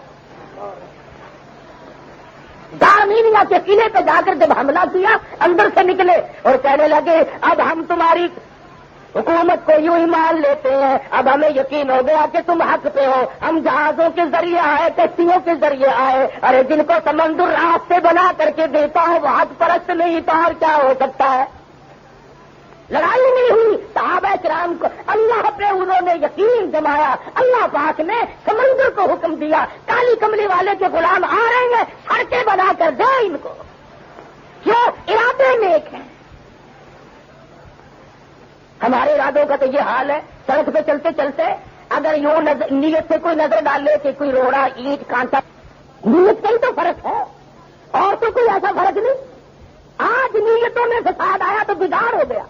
دامینیا کے قلعے پہ جا کر جب حملہ کیا اندر سے نکلے اور کہنے لگے اب ہم تمہاری حکومت کو یوں ہی مان لیتے ہیں، اب ہمیں یقین ہو گیا کہ تم حق پہ ہو، ہم جہازوں کے ذریعے آئے، کشتیوں کے ذریعے آئے، ارے جن کو سمندر راستے بنا کر کے دیتا ہے وہ حق پرست نہیں تو اور کیا ہو سکتا ہے۔ لڑائی نہیں ہوئی، صحابہ کرام کو اللہ پہ انہوں نے یقین جمایا، اللہ پاک نے سمندر کو حکم دیا کالی کملی والے کے غلام آ رہے ہیں، سڑکیں بنا کر دے ان کو، جو ارادے نیک ہیں۔ ہمارے ارادوں کا تو یہ حال ہے، سڑک پہ چلتے چلتے اگر یوں نیت سے کوئی نظر ڈال لے کہ کوئی روڑا اینٹ کانٹا، نیت کا ہی تو فرق ہے اور تو کوئی ایسا فرق نہیں۔ آج نیتوں میں فساد آیا تو بگاڑ ہو گیا،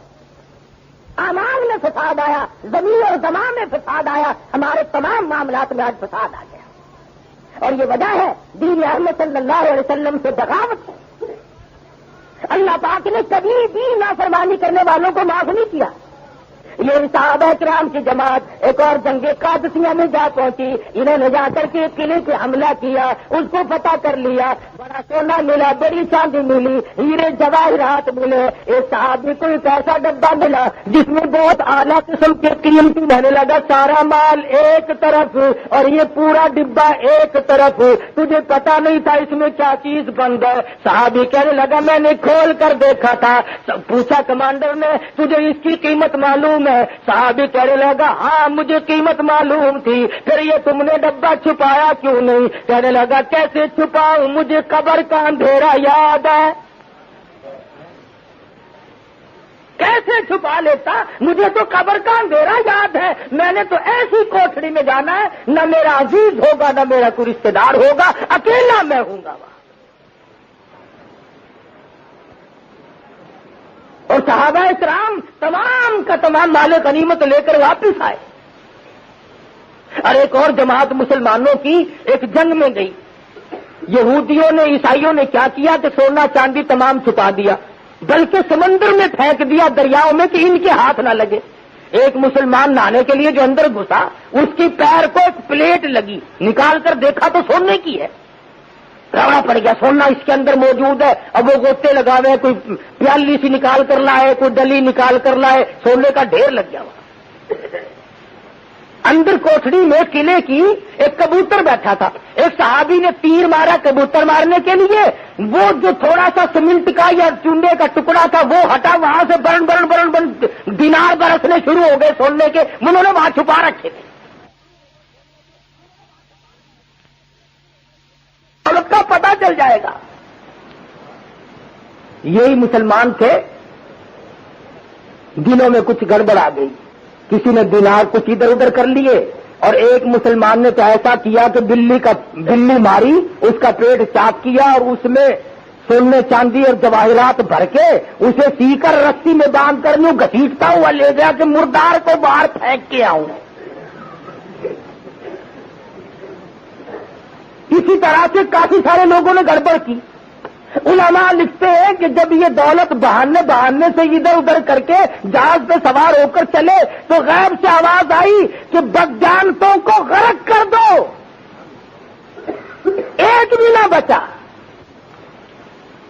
اعمال میں فساد آیا، زمین اور زمان میں فساد آیا، ہمارے تمام معاملات میں آج فساد آ گیا، اور یہ وجہ ہے دین احمد صلی اللہ علیہ وسلم سے بغاوت ہے۔ اللہ پاک نے کبھی بھی نافرمانی کرنے والوں کو معاف نہیں کیا۔ یہ صحابہ کرام کی جماعت ایک اور جنگ قادسیہ میں جا پہنچی، انہوں نے جا کر کے قلعے پہ حملہ کیا، اس کو فتح کر لیا، بڑا سونا ملا، بڑی چاندی ملی، ہیرے جواہرات ملے۔ ایک صحابی کو ایک ایسا ڈبہ ملا جس میں بہت اعلیٰ قسم کے قیمتی رہنے لگا، سارا مال ایک طرف اور یہ پورا ڈبہ ایک طرف، تجھے پتا نہیں تھا اس میں کیا چیز بن گئے۔ صحابی کہنے لگا میں نے کھول کر دیکھا تھا۔ پوچھا کمانڈر نے تجھے اس کی قیمت معلوم ہے؟ صحابی کہنے لگا ہاں مجھے قیمت معلوم تھی، پھر یہ تم نے ڈبہ چھپایا کیوں نہیں؟ کہنے لگا کیسے چھپاؤں، مجھے قبر کا اندھیرا یاد ہے۔ کیسے چھپا لیتا، مجھے تو قبر کا اندھیرا یاد ہے، میں نے تو ایسی کوٹھڑی میں جانا ہے نہ میرا عزیز ہوگا نہ میرا کوئی رشتے دار ہوگا، اکیلا میں ہوں گا وہاں۔ اور صحابہ کرام تمام کا تمام مال غنیمت لے کر واپس آئے۔ اور ایک اور جماعت مسلمانوں کی ایک جنگ میں گئی، یہودیوں نے عیسائیوں نے کیا کیا کہ سونا چاندی تمام چھپا دیا، بلکہ سمندر میں پھینک دیا دریاؤں میں کہ ان کے ہاتھ نہ لگے۔ ایک مسلمان نہانے کے لیے جو اندر گھسا اس کی پیر کو ایک پلیٹ لگی، نکال کر دیکھا تو سونے کی ہے، روڑا پڑ گیا، سونا اس کے اندر موجود ہے۔ اب وہ گوتے لگاوے، کوئی پیالی سی نکال کر لائے، کوئی ڈلی نکال کر لائے، سونے کا ڈھیر لگ گیا وہاں۔ اندر کوٹھڑی میں قلعے کی ایک کبوتر بیٹھا تھا، ایک صحابی نے تیر مارا کبوتر مارنے کے لیے، وہ جو تھوڑا سا سیمنٹ کا یا چونے کا ٹکڑا تھا وہ ہٹا، وہاں سے برن برن برن برن دینار برسنے شروع ہو گئے سونے کے، انہوں نے وہاں چھپا رکھے تھے۔ اور اس کا پتہ چل جائے گا۔ یہی مسلمان تھے، دنوں میں کچھ گڑبڑ آ گئی، کسی نے دینار کچھ ادھر ادھر کر لیے، اور ایک مسلمان نے تو ایسا کیا کہ بلی ماری، اس کا پیٹ چاک کیا اور اس میں سونے چاندی اور جواہرات بھر کے اسے سی کر رسی میں باندھ کر یوں گھسیٹتا ہوا لے گیا کہ مردار کو باہر پھینک کے آؤں۔ اسی طرح سے کافی سارے لوگوں نے گڑبڑ کی۔ علماء لکھتے ہیں کہ جب یہ دولت بہانے سے ادھر ادھر کر کے جہاز پہ سوار ہو کر چلے تو غیب سے آواز آئی کہ بدجانتوں کو غرق کر دو، ایک بھی نہ بچا۔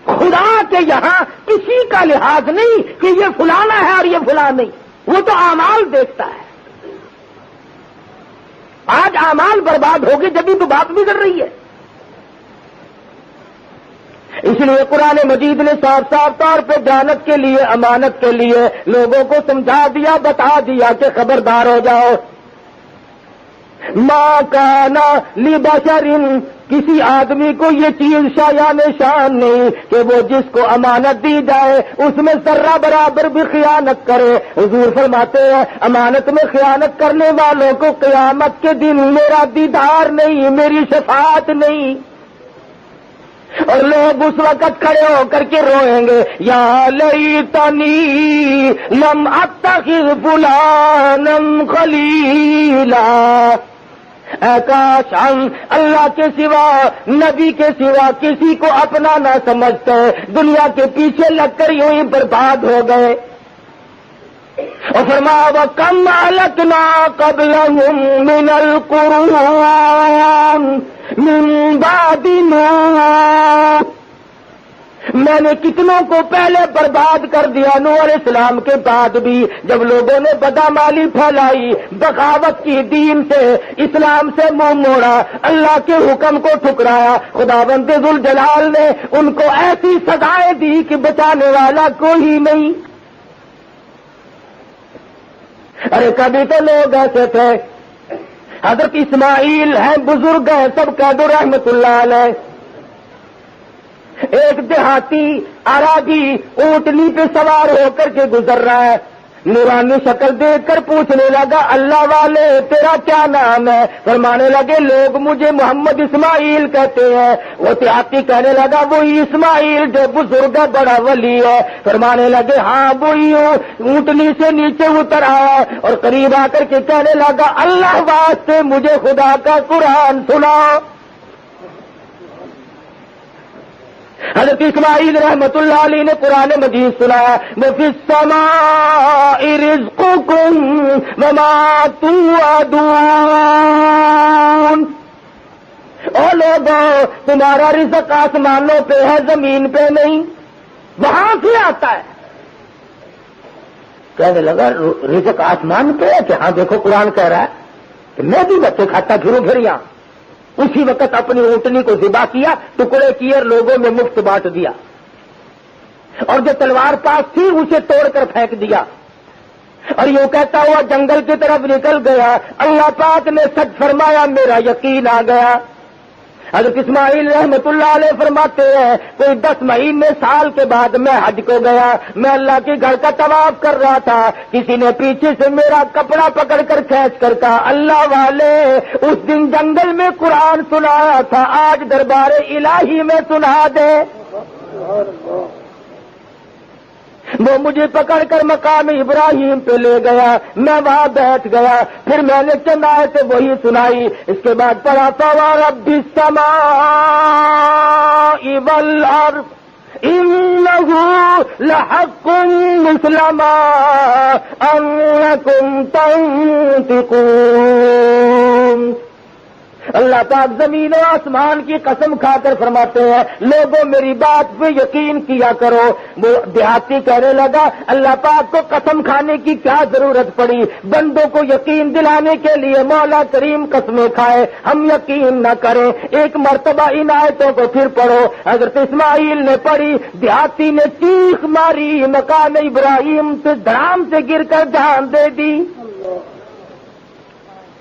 خدا کے یہاں کسی کا لحاظ نہیں کہ یہ فلانا ہے اور یہ فلاں نہیں، وہ تو اعمال دیکھتا ہے۔ آج اعمال برباد ہو گئے جبھی تو بات بگڑ رہی ہے۔ اس لیے قرآن مجید نے صاف صاف طور پہ دیانت کے لیے، امانت کے لیے لوگوں کو سمجھا دیا، بتا دیا کہ خبردار ہو جاؤ۔ ما کان لبشر کسی آدمی کو یہ چیز شایان شان نہیں کہ وہ جس کو امانت دی جائے اس میں ذرہ برابر بھی خیانت کرے۔ حضور فرماتے ہیں امانت میں خیانت کرنے والوں کو قیامت کے دن میرا دیدار نہیں، میری شفاعت نہیں، اور لوگ اس وقت کھڑے ہو کر کے روئیں گے یا لیتنی لم اتخذ فلانا خلیلا، اے کاش ہم اللہ کے سوا، نبی کے سوا کسی کو اپنا نہ سمجھتے، دنیا کے پیچھے لگ کر یوں ہی برباد ہو گئے۔ اور فرمایا وَكَمْ أَهْلَكْنَا قَبْلَهُم مِّنَ الْقُرُونِ مِن بَعْدِ نُوحٍ، میں نے کتنوں کو پہلے برباد کر دیا نوح علیہ السلام کے بعد بھی، جب لوگوں نے بدعمالی پھیلائی، بغاوت کی، دین سے، اسلام سے منہ موڑا، اللہ کے حکم کو ٹھکرایا، خداوند ذوالجلال نے ان کو ایسی سزائیں دی کہ بچانے والا کوئی نہیں۔ ارے کبھی تو لوگ ایسے تھے، حضرت اسماعیل ہیں، بزرگ ہیں، سب کہہ دو رحمت اللہ علیہ۔ ایک دیہاتی عربی اونٹنی پہ سوار ہو کر کے گزر رہا ہے، نورانی شکل دیکھ کر پوچھنے لگا اللہ والے تیرا کیا نام ہے؟ فرمانے لگے لوگ مجھے محمد اسماعیل کہتے ہیں۔ وہ دیہاتی کہنے لگا وہی اسماعیل جو بزرگ ہے، بڑا ولی ہے؟ فرمانے لگے ہاں وہی ہوں۔ اونٹنی سے نیچے اتر آیا اور قریب آ کر کے کہنے لگا اللہ واسطے مجھے خدا کا قرآن سناؤ۔ حضرت اسماعیل رحمت اللہ علیہ نے قرآن مجید سنایا وَفِي السَّمَاءِ رِزْقُكُمْ وَمَا تُوعَدُونَ، او لوگوں تمہارا رزق آسمانوں پہ ہے، زمین پہ نہیں، وہاں سے آتا ہے۔ کہنے لگا رزق آسمان پہ ہے کہ ہاں دیکھو قرآن کہہ رہا ہے کہ میں بھی بچے کھاتا پھروں پھر یہاں۔ اسی وقت اپنی اونٹنی کو ذبح کیا، ٹکڑے کیے اور لوگوں میں مفت بانٹ دیا، اور جو تلوار پاس تھی اسے توڑ کر پھینک دیا، اور یوں کہتا ہوا جنگل کی طرف نکل گیا۔ اللہ پاک نے سچ فرمایا، میرا یقین آ گیا۔ حضرت اسماعیل رحمت اللہ علیہ فرماتے ہیں کوئی 10 مہینے سال کے بعد میں حج کو گیا، میں اللہ کے گھر کا طواف کر رہا تھا، کسی نے پیچھے سے میرا کپڑا پکڑ کر کھینچ کر کہا اللہ والے اس دن جنگل میں قرآن سنایا تھا، آج دربار الہی میں سنا دے۔ وہ مجھے پکڑ کر مقام ابراہیم پہ لے گیا، میں وہاں بیٹھ گیا، پھر میں نے چند آیتیں وہی سنائی، اس کے بعد پڑھا فَوَرَبِّ السَّمَاءِ وَالْأَرْضِ إِنَّهُ لَحَقٌّ مِثْلَ مَا أَنَّكُمْ تَنطِقُونَ۔ اللہ پاک زمین و آسمان کی قسم کھا کر فرماتے ہیں لوگوں میری بات پہ یقین کیا کرو۔ وہ دیہاتی کہنے لگا اللہ پاک کو قسم کھانے کی کیا ضرورت پڑی، بندوں کو یقین دلانے کے لیے مولا کریم قسمیں کھائے، ہم یقین نہ کریں۔ ایک مرتبہ ان آیتوں کو پھر پڑھو۔ حضرت اسماعیل نے پڑھی، دیہاتی نے چیخ ماری، مقام ابراہیم سے دھڑام سے گر کر جان دے دی۔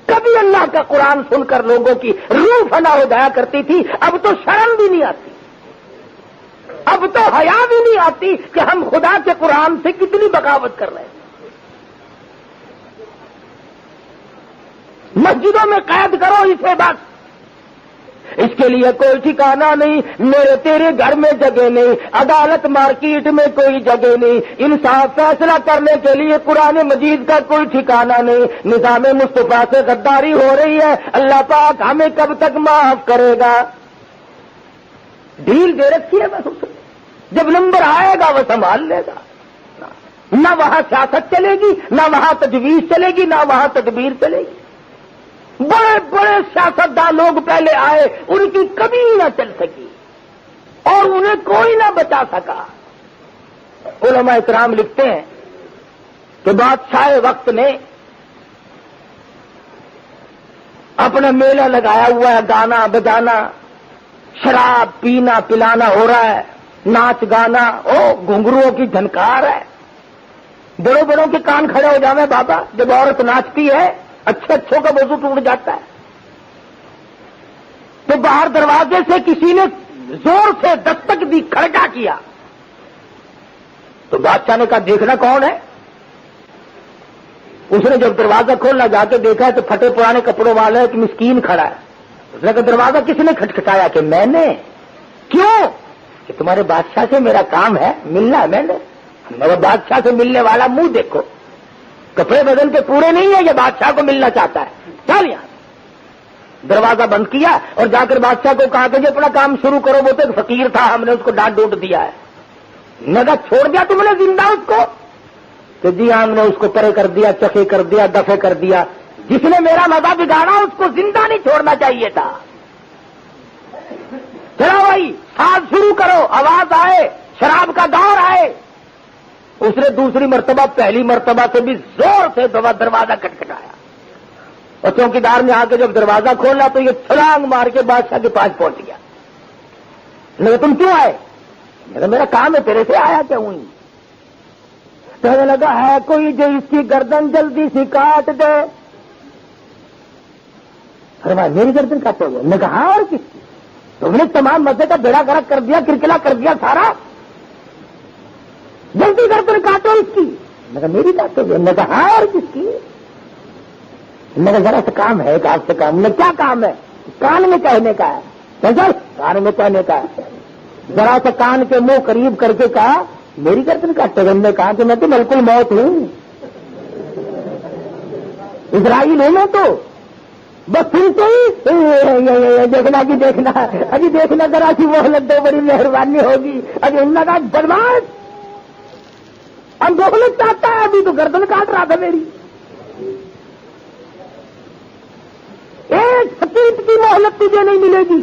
کبھی اللہ کا قرآن سن کر لوگوں کی روح فنا ہو جایا کرتی تھی، اب تو شرم بھی نہیں آتی، اب تو حیا بھی نہیں آتی کہ ہم خدا کے قرآن سے کتنی بغاوت کر رہے ہیں۔ مسجدوں میں قید کرو اسے بس، اس کے لیے کوئی ٹھکانہ نہیں، میرے تیرے گھر میں جگہ نہیں، عدالت مارکیٹ میں کوئی جگہ نہیں، انصاف فیصلہ کرنے کے لیے قرآن مجید کا کوئی ٹھکانہ نہیں۔ نظام مصطفیٰ سے غداری ہو رہی ہے، اللہ پاک ہمیں کب تک معاف کرے گا؟ ڈھیل دے رکھی ہے بس اسے، جب نمبر آئے گا وہ سنبھال لے گا۔ نہ وہاں سیاست چلے گی، نہ وہاں تجویز چلے گی، نہ وہاں تدبیر چلے گی۔ بڑے بڑے سیاستداں لوگ پہلے آئے، ان کی کبھی نہ چل سکی اور انہیں کوئی نہ بچا سکا۔ علماء اکرام لکھتے ہیں کہ بادشاہ وقت نے اپنا میلہ لگایا ہوا ہے، گانا بجانا، شراب پینا پلانا ہو رہا ہے، ناچ گانا، گھنگروؤں کی جھنکار ہے، بڑوں بڑوں کے کان کھڑے ہو جاویں بابا، جب عورت ناچتی ہے اچھے اچھوں کا وضو ٹوٹ جاتا ہے۔ تو باہر دروازے سے کسی نے زور سے دستک دی، کھڑکا کیا تو بادشاہ نے کہا دیکھنا کون ہے. اس نے جب دروازہ کھولنا جا کے دیکھا تو پھٹے پرانے کپڑوں والا ایک مسکین کھڑا ہے. اس نے کہا دروازہ کس نے کھٹکھٹایا؟ کہ میں نے. کیوں؟ کہ تمہارے بادشاہ سے میرا کام ہے، ملنا ہے. میں نے میرے بادشاہ سے ملنے والا منہ دیکھو، کپڑے بدل کے پورے نہیں ہے، یہ بادشاہ کو ملنا چاہتا ہے. چل یہاں. دروازہ بند کیا اور جا کر بادشاہ کو کہا کہ جی اپنا کام شروع کرو. وہ تو ایک فقیر تھا، ہم نے اس کو ڈانٹ ڈونٹ دیا ہے. میں کہا چھوڑ دیا تم نے زندہ اس کو؟ کہ جی ہم نے اس کو پرے کر دیا، چکے کر دیا، دفے کر دیا. جس نے میرا مزہ بگاڑا اس کو زندہ نہیں چھوڑنا چاہیے تھا. چلو بھائی ساز شروع کرو، آواز آئے، شراب کا دور آئے. اس نے دوسری مرتبہ پہلی مرتبہ سے بھی زور سے دروازہ کٹکھٹایا اور چوکیدار نے آ کے جب دروازہ کھولا تو یہ چھلانگ مار کے بادشاہ کے پاس پہنچ گیا. نہیں تم کیوں آئے؟ میرا کام ہے، تیرے سے آیا کیا ہوں؟ کہنے لگا ہے کوئی جو اس کی گردن جلدی سی کاٹ دے. فرمایا میری گردن کاٹو گے؟ میں کہا اور کس کی؟ تم نے تمام مزے کا بیڑا گرک کر دیا، کرکلا کر دیا سارا، جلدی گردن کاٹو اس کی. میں کہا میری کاٹو گے؟ میں کہا اور کس کی؟ میرا ذرا سا کام ہے ایک آپ سے کام. میں کیا کام ہے؟ کان میں کہنے کا ہے. چل کان میں کہنے کا ہے. ذرا سا کان کے منہ قریب کر کے کہا میری گردن کاٹے گا. میں کہا کہ میں تو بالکل موت ہوں، اسرائیل ہوں میں تو. بس سنتے ہی دیکھنا کہ دیکھنا ابھی دیکھنا ذرا سی مہلت دو، بڑی مہربانی ہوگی. ابھی ان کا بدماش ہم مہلت چاہتا ہے، ابھی تو گردن کاٹ رہا تھا میری. ایک سکینڈ کی مہلت تجھے نہیں ملے گی.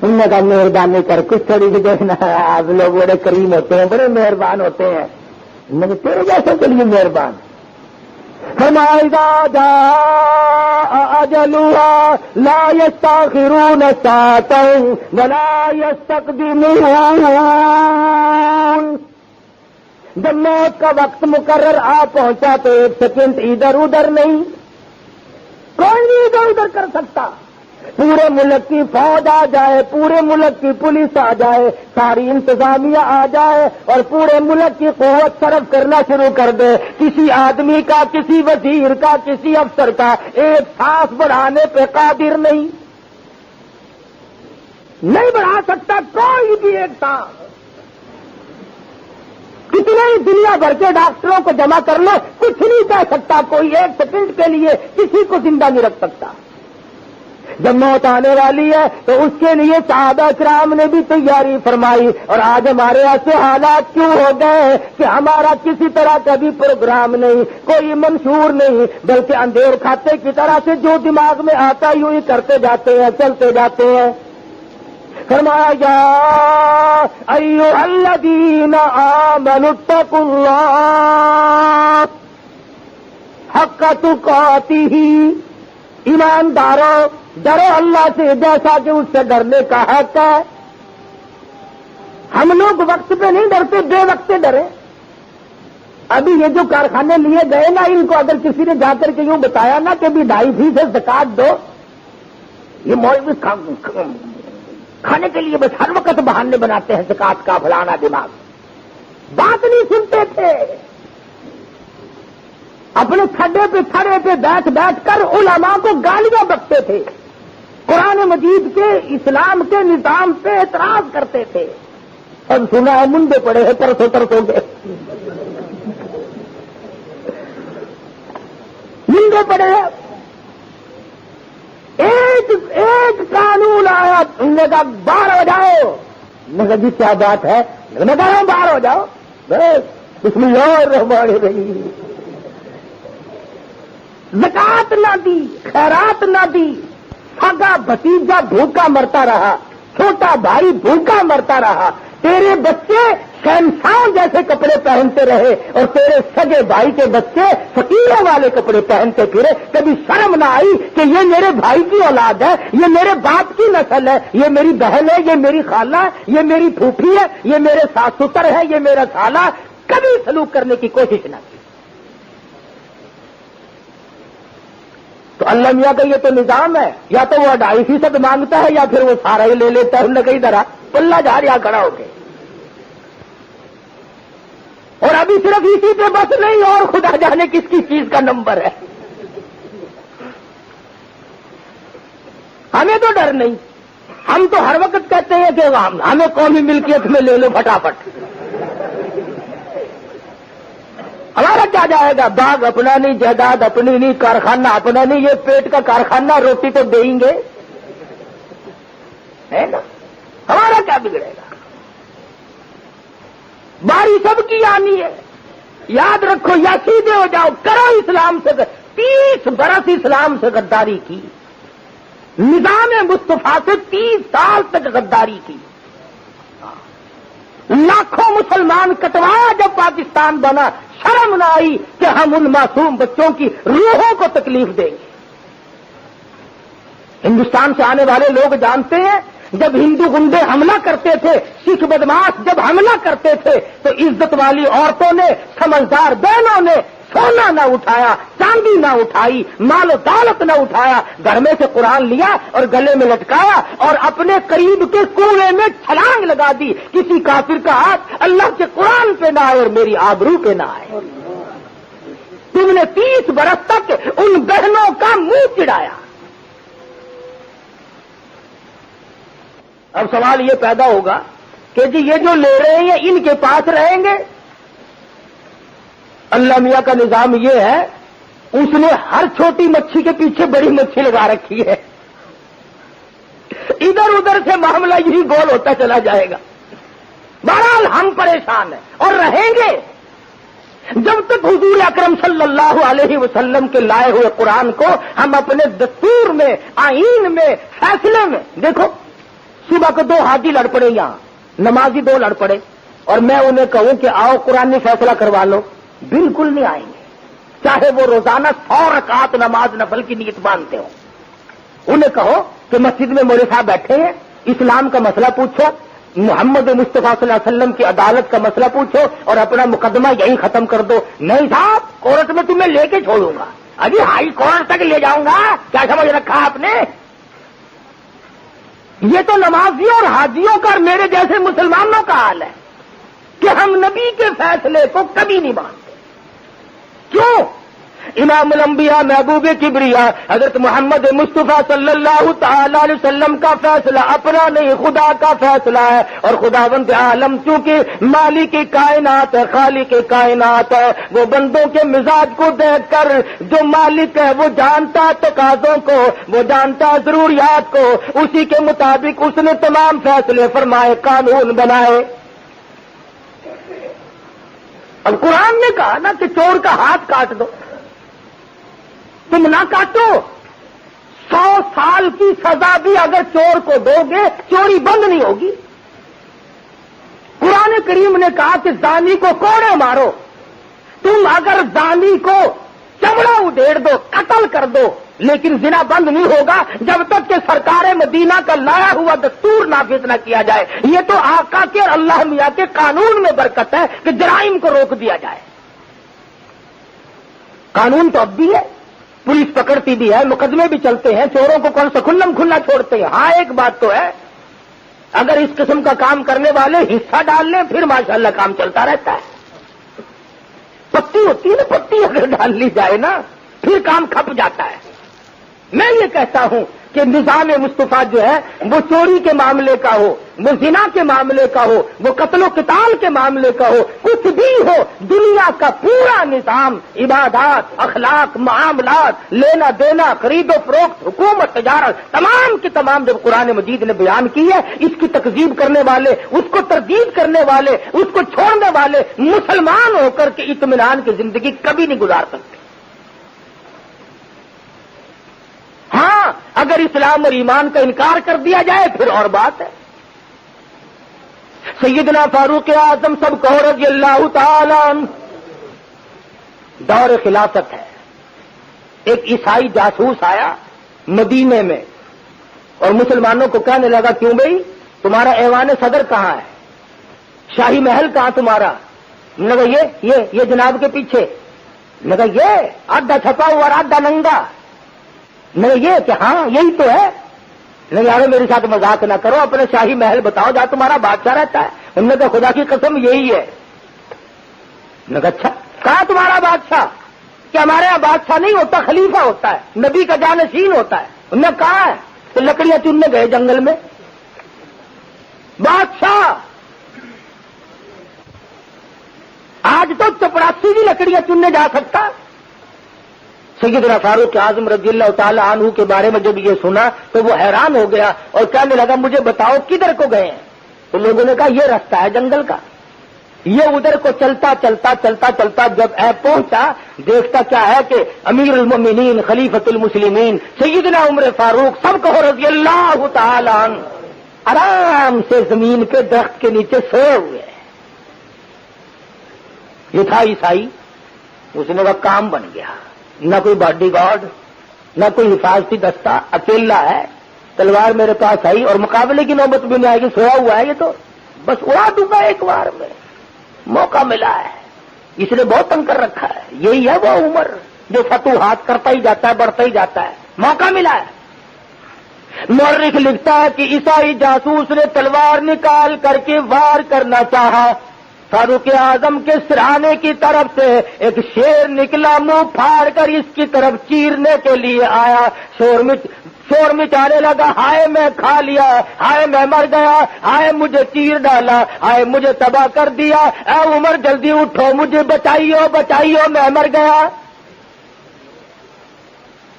ان نے کہا مہربانی کر کچھ تھوڑی سی دیکھنا، آپ لوگ بڑے کریم ہوتے ہیں، بڑے مہربان ہوتے ہیں. میں نے تیرے جیسے کے لیے مہربان. فرمایا جاء اجلها لا يستأخرون ساعة ولا يستقدمون. جب موت کا وقت مقرر آ پہنچا تو ایک سیکنڈ ادھر ادھر نہیں، کوئی نہیں ادھر ادھر کر سکتا. پورے ملک کی فوج آ جائے، پورے ملک کی پولیس آ جائے، ساری انتظامیہ آ جائے اور پورے ملک کی قوت صرف کرنا شروع کر دے، کسی آدمی کا، کسی وزیر کا، کسی افسر کا ایک سانس بڑھانے پہ قادر نہیں بڑھا سکتا کوئی بھی ایک سانس. کتنے ہی دنیا بھر کے ڈاکٹروں کو جمع کر لو، کچھ نہیں کہہ سکتا کوئی ایک سیکنڈ کے لیے کسی کو زندہ نہیں رکھ سکتا. جب موت آنے والی ہے تو اس کے لیے صحابہ کرام نے بھی تیاری فرمائی. اور آج ہمارے ایسے حالات کیوں ہو گئے کہ ہمارا کسی طرح کا بھی پروگرام نہیں، کوئی منشور نہیں، بلکہ اندھیر کھاتے کی طرح سے جو دماغ میں آتا یوں ہی کرتے جاتے ہیں، چلتے جاتے ہیں. فرمایا یا ایھا الذین آمنوا اتقوا اللہ حق تقاتہ. ایمانداروں ڈرو اللہ سے جیسا کہ اس سے ڈرنے کا حق ہے. ہم لوگ وقت پہ نہیں ڈرتے، بے وقت ڈرے. ابھی یہ جو کارخانے لیے گئے نا، ان کو اگر کسی نے جا کر کے یوں بتایا نا کہ بھی 2.5% زکات دو، یہ مولوی کھانے کے لیے بس ہر وقت بہانے بناتے ہیں، زکات کا فلانا دماغ. بات نہیں سنتے تھے، اپنے کھڈے پہ کھڑے پہ بیٹھ بیٹھ کر علماء کو گالیاں بکتے تھے، قرآن مجید کے اسلام کے نظام پہ اعتراض کرتے تھے. اب سنا ہے منڈے پڑے ہیں ترسو ترسو کے، منڈے پڑے ہیں. ایک قانون آیا، ان نے کہا باہر ہو جاؤ. میں کہا جی کیا بات ہے؟ میں کہا باہر ہو جاؤ. بسم اللہ الرحمن الرحیم. زکات نہ دی، خیرات نہ دی، سگا بھتیجا بھوکا مرتا رہا، چھوٹا بھائی بھوکا مرتا رہا. تیرے بچے شہنشاہ جیسے کپڑے پہنتے رہے اور تیرے سگے بھائی کے بچے فقیروں والے کپڑے پہنتے پھرے. کبھی شرم نہ آئی کہ یہ میرے بھائی کی اولاد ہے، یہ میرے باپ کی نسل ہے، یہ میری بہن ہے، یہ میری خالہ ہے، یہ میری پھوپھی ہے، یہ میرے ساس سسر ہے، یہ میرا سالہ. کبھی سلوک کرنے کی کوشش نہ کی. تو اللہ میاں کا یہ تو نظام ہے، یا تو وہ 2.5% مانگتا ہے یا پھر وہ سارا ہی لے لیتا ہے انہیں کئی طرح پلہ جا رہا کھڑا ہو کے. اور ابھی صرف اسی پہ بس نہیں، اور خدا جانے کس کی چیز کا نمبر ہے. ہمیں تو ڈر نہیں، ہم تو ہر وقت کہتے ہیں کہ ہمیں قومی ملکیت میں لے لو پھٹافٹ. ہمارا کیا جائے گا، باغ اپنا نہیں، جائیداد اپنی نہیں، کارخانہ اپنا نہیں، یہ پیٹ کا کارخانہ، روٹی تو دیں گے ہے نا. ہمارا کیا بگڑے گا، باری سب کی آنی ہے. یاد رکھو، یا سیدھے ہو جاؤ، کرو اسلام سے 30 برس اسلام سے غداری کی، نظام مصطفیٰ سے 30 سال تک غداری کی. لاکھوں مسلمان کٹوایا جب پاکستان بنا، شرم نہ آئی کہ ہم ان معصوم بچوں کی روحوں کو تکلیف دیں گے. ہندوستان سے آنے والے لوگ جانتے ہیں، جب ہندو گنڈے حملہ کرتے تھے، سکھ بدماش جب حملہ کرتے تھے، تو عزت والی عورتوں نے، سمجھدار بہنوں نے سونا نہ اٹھایا، چاندی نہ اٹھائی، مال و دولت نہ اٹھایا، گھر میں سے قرآن لیا اور گلے میں لٹکایا اور اپنے قریب کے کنویں میں چھلانگ لگا دی. کسی کافر کا ہاتھ اللہ کے قرآن پہ نہ آئے اور میری آبرو پہ نہ آئے. تم نے 30 برس تک ان بہنوں کا منہ چڑھایا. اب سوال یہ پیدا ہوگا کہ جی یہ جو لے رہے ہیں ان کے پاس رہیں گے. اللہ میاں کا نظام یہ ہے، اس نے ہر چھوٹی مچھی کے پیچھے بڑی مچھی لگا رکھی ہے. ادھر ادھر سے معاملہ یہی گول ہوتا چلا جائے گا. بہرحال ہم پریشان ہیں اور رہیں گے جب تک حضور اکرم صلی اللہ علیہ وسلم کے لائے ہوئے قرآن کو ہم اپنے دستور میں، آئین میں، فیصلے میں. دیکھو، صبح کو 2 حاجی لڑ پڑے، یہاں نمازی 2 لڑ پڑے، اور میں انہیں کہوں کہ آؤ قرآن میں فیصلہ کروا لو، بالکل نہیں آئیں گے. چاہے وہ روزانہ 100 رکعت نماز نفل کی نیت باندھتے ہو. انہیں کہو کہ مسجد میں مولوی صاحب بیٹھے ہیں، اسلام کا مسئلہ پوچھو، محمد مصطفیٰ صلی اللہ علیہ وسلم کی عدالت کا مسئلہ پوچھو اور اپنا مقدمہ یہیں ختم کر دو. نہیں صاحب، کورٹ میں تمہیں لے کے چھوڑوں گا، ابھی ہائی کورٹ تک لے جاؤں گا. کیا سمجھ رکھا آپ نے؟ یہ تو نمازیوں اور حاجیوں کا اور میرے جیسے مسلمانوں کا حال ہے کہ ہم نبی کے فیصلے کو کبھی نہیں مانتے. کیوں؟ امام الانبیاء محبوب کبریا حضرت محمد مصطفیٰ صلی اللہ تعالی علیہ وسلم کا فیصلہ اپنا نہیں، خدا کا فیصلہ ہے. اور خداوند عالم چونکہ مالک کائنات ہے، خالق کائنات ہے، وہ بندوں کے مزاج کو دیکھ کر، جو مالک ہے وہ جانتا ہے تقاضوں کو، وہ جانتا ہے ضروریات کو، اسی کے مطابق اس نے تمام فیصلے فرمائے، قانون بنائے. اب قرآن نے کہا نا کہ چور کا ہاتھ کاٹ دو، تم نہ کاٹو. 100 سال کی سزا بھی اگر چور کو دو گے چوری بند نہیں ہوگی. قرآن کریم نے کہا کہ زانی کو کوڑے مارو. تم اگر زانی کو چمڑا ادھیڑ دو، قتل کر دو، لیکن زنا بند نہیں ہوگا جب تک کہ سرکار مدینہ کا لایا ہوا دستور نافذ نہ کیا جائے. یہ تو آقا کے اور اللہ میاں کے قانون میں برکت ہے کہ جرائم کو روک دیا جائے. قانون تو اب بھی ہے، پولیس پکڑتی بھی ہے، مقدمے بھی چلتے ہیں، چوروں کو کون سا کھلم کھلا چھوڑتے ہیں. ہاں ایک بات تو ہے، اگر اس قسم کا کام کرنے والے حصہ ڈال لیں پھر ماشاءاللہ کام چلتا رہتا ہے. پتی ہوتی ہے نا، پتی اگر ڈال لی جائے نا پھر کام کھپ جاتا ہے. میں یہ کہتا ہوں کہ نظام مصطفیٰ جو ہے وہ چوری کے معاملے کا ہو، وہ زنا کے معاملے کا ہو، وہ قتل و قتال کے معاملے کا ہو، کچھ بھی ہو، دنیا کا پورا نظام، عبادات، اخلاق، معاملات، لینا دینا، خرید و فروخت، حکومت، تجارت، تمام کی تمام جب قرآن مجید نے بیان کی ہے، اس کی تکذیب کرنے والے، اس کو تردید کرنے والے، اس کو چھوڑنے والے مسلمان ہو کر کے اطمینان کی زندگی کبھی نہیں گزار سکتے. ہاں اگر اسلام اور ایمان کا انکار کر دیا جائے پھر اور بات ہے. سیدنا فاروق اعظم سب کو رضی اللہ تعالی عنہ دور خلافت ہے. ایک عیسائی جاسوس آیا مدینے میں اور مسلمانوں کو کہنے لگا، کیوں بھائی تمہارا ایوان صدر کہاں ہے، شاہی محل کہاں تمہارا؟ نے کہا یہ جناب کے پیچھے. نے کہا یہ آدھا چھپا ہوا اور آدھا ننگا. نہیں یہ کہ ہاں یہی تو ہے. نہیں یار میرے ساتھ مذاق نہ کرو, اپنے شاہی محل بتاؤ جہاں تمہارا بادشاہ رہتا ہے. انہوں نے کہا خدا کی قسم یہی ہے. نے کہا اچھا کہاں تمہارا بادشاہ؟ کہ ہمارے یہاں بادشاہ نہیں ہوتا, خلیفہ ہوتا ہے, نبی کا جانشین ہوتا ہے. انہوں نے کہا ہے تو لکڑیاں چننے گئے جنگل میں. بادشاہ آج تو چپراسی بھی لکڑیاں چننے جا سکتا. سیدنا فاروق اعظم رضی اللہ تعالی عنہ کے بارے میں جب یہ سنا تو وہ حیران ہو گیا اور کہنے لگا مجھے بتاؤ کدھر کو گئے ہیں؟ تو لوگوں نے کہا یہ راستہ ہے جنگل کا. یہ ادھر کو چلتا چلتا چلتا چلتا جب پہنچا, دیکھتا کیا ہے کہ امیر المومنین خلیفۃ المسلمین سیدنا عمر فاروق سب کو رضی اللہ تعالی عنہ آرام سے زمین پہ درخت کے نیچے سوئے ہوئے. یہ تھا عیسائی. اس نے کہا کام بن گیا. نہ کوئی باڈی گارڈ نہ کوئی حفاظتی دستہ, اکیلا ہے, تلوار میرے پاس آئی اور مقابلے کی نوبت بھی نہیں آئے گی. سویا ہوا ہے یہ تو بس اڑا دوں گا ایک بار میں. موقع ملا ہے, اس نے بہت تنگ کر رکھا ہے. یہی ہے وہ عمر جو فتوحات کرتا ہی جاتا ہے, بڑھتا ہی جاتا ہے. موقع ملا ہے. مورخ لکھتا ہے کہ عیسائی جاسوس نے تلوار نکال کر کے وار کرنا چاہا. فاروق اعظم کے سرہانے کی طرف سے ایک شیر نکلا, منہ پھاڑ کر اس کی طرف چیرنے کے لیے آیا. شور مچانے لگا, ہائے میں کھا لیا, ہائے میں مر گیا, ہائے مجھے چیر ڈالا, ہائے مجھے تباہ کر دیا. اے عمر جلدی اٹھو, مجھے بچائیو بچائیو, میں مر گیا.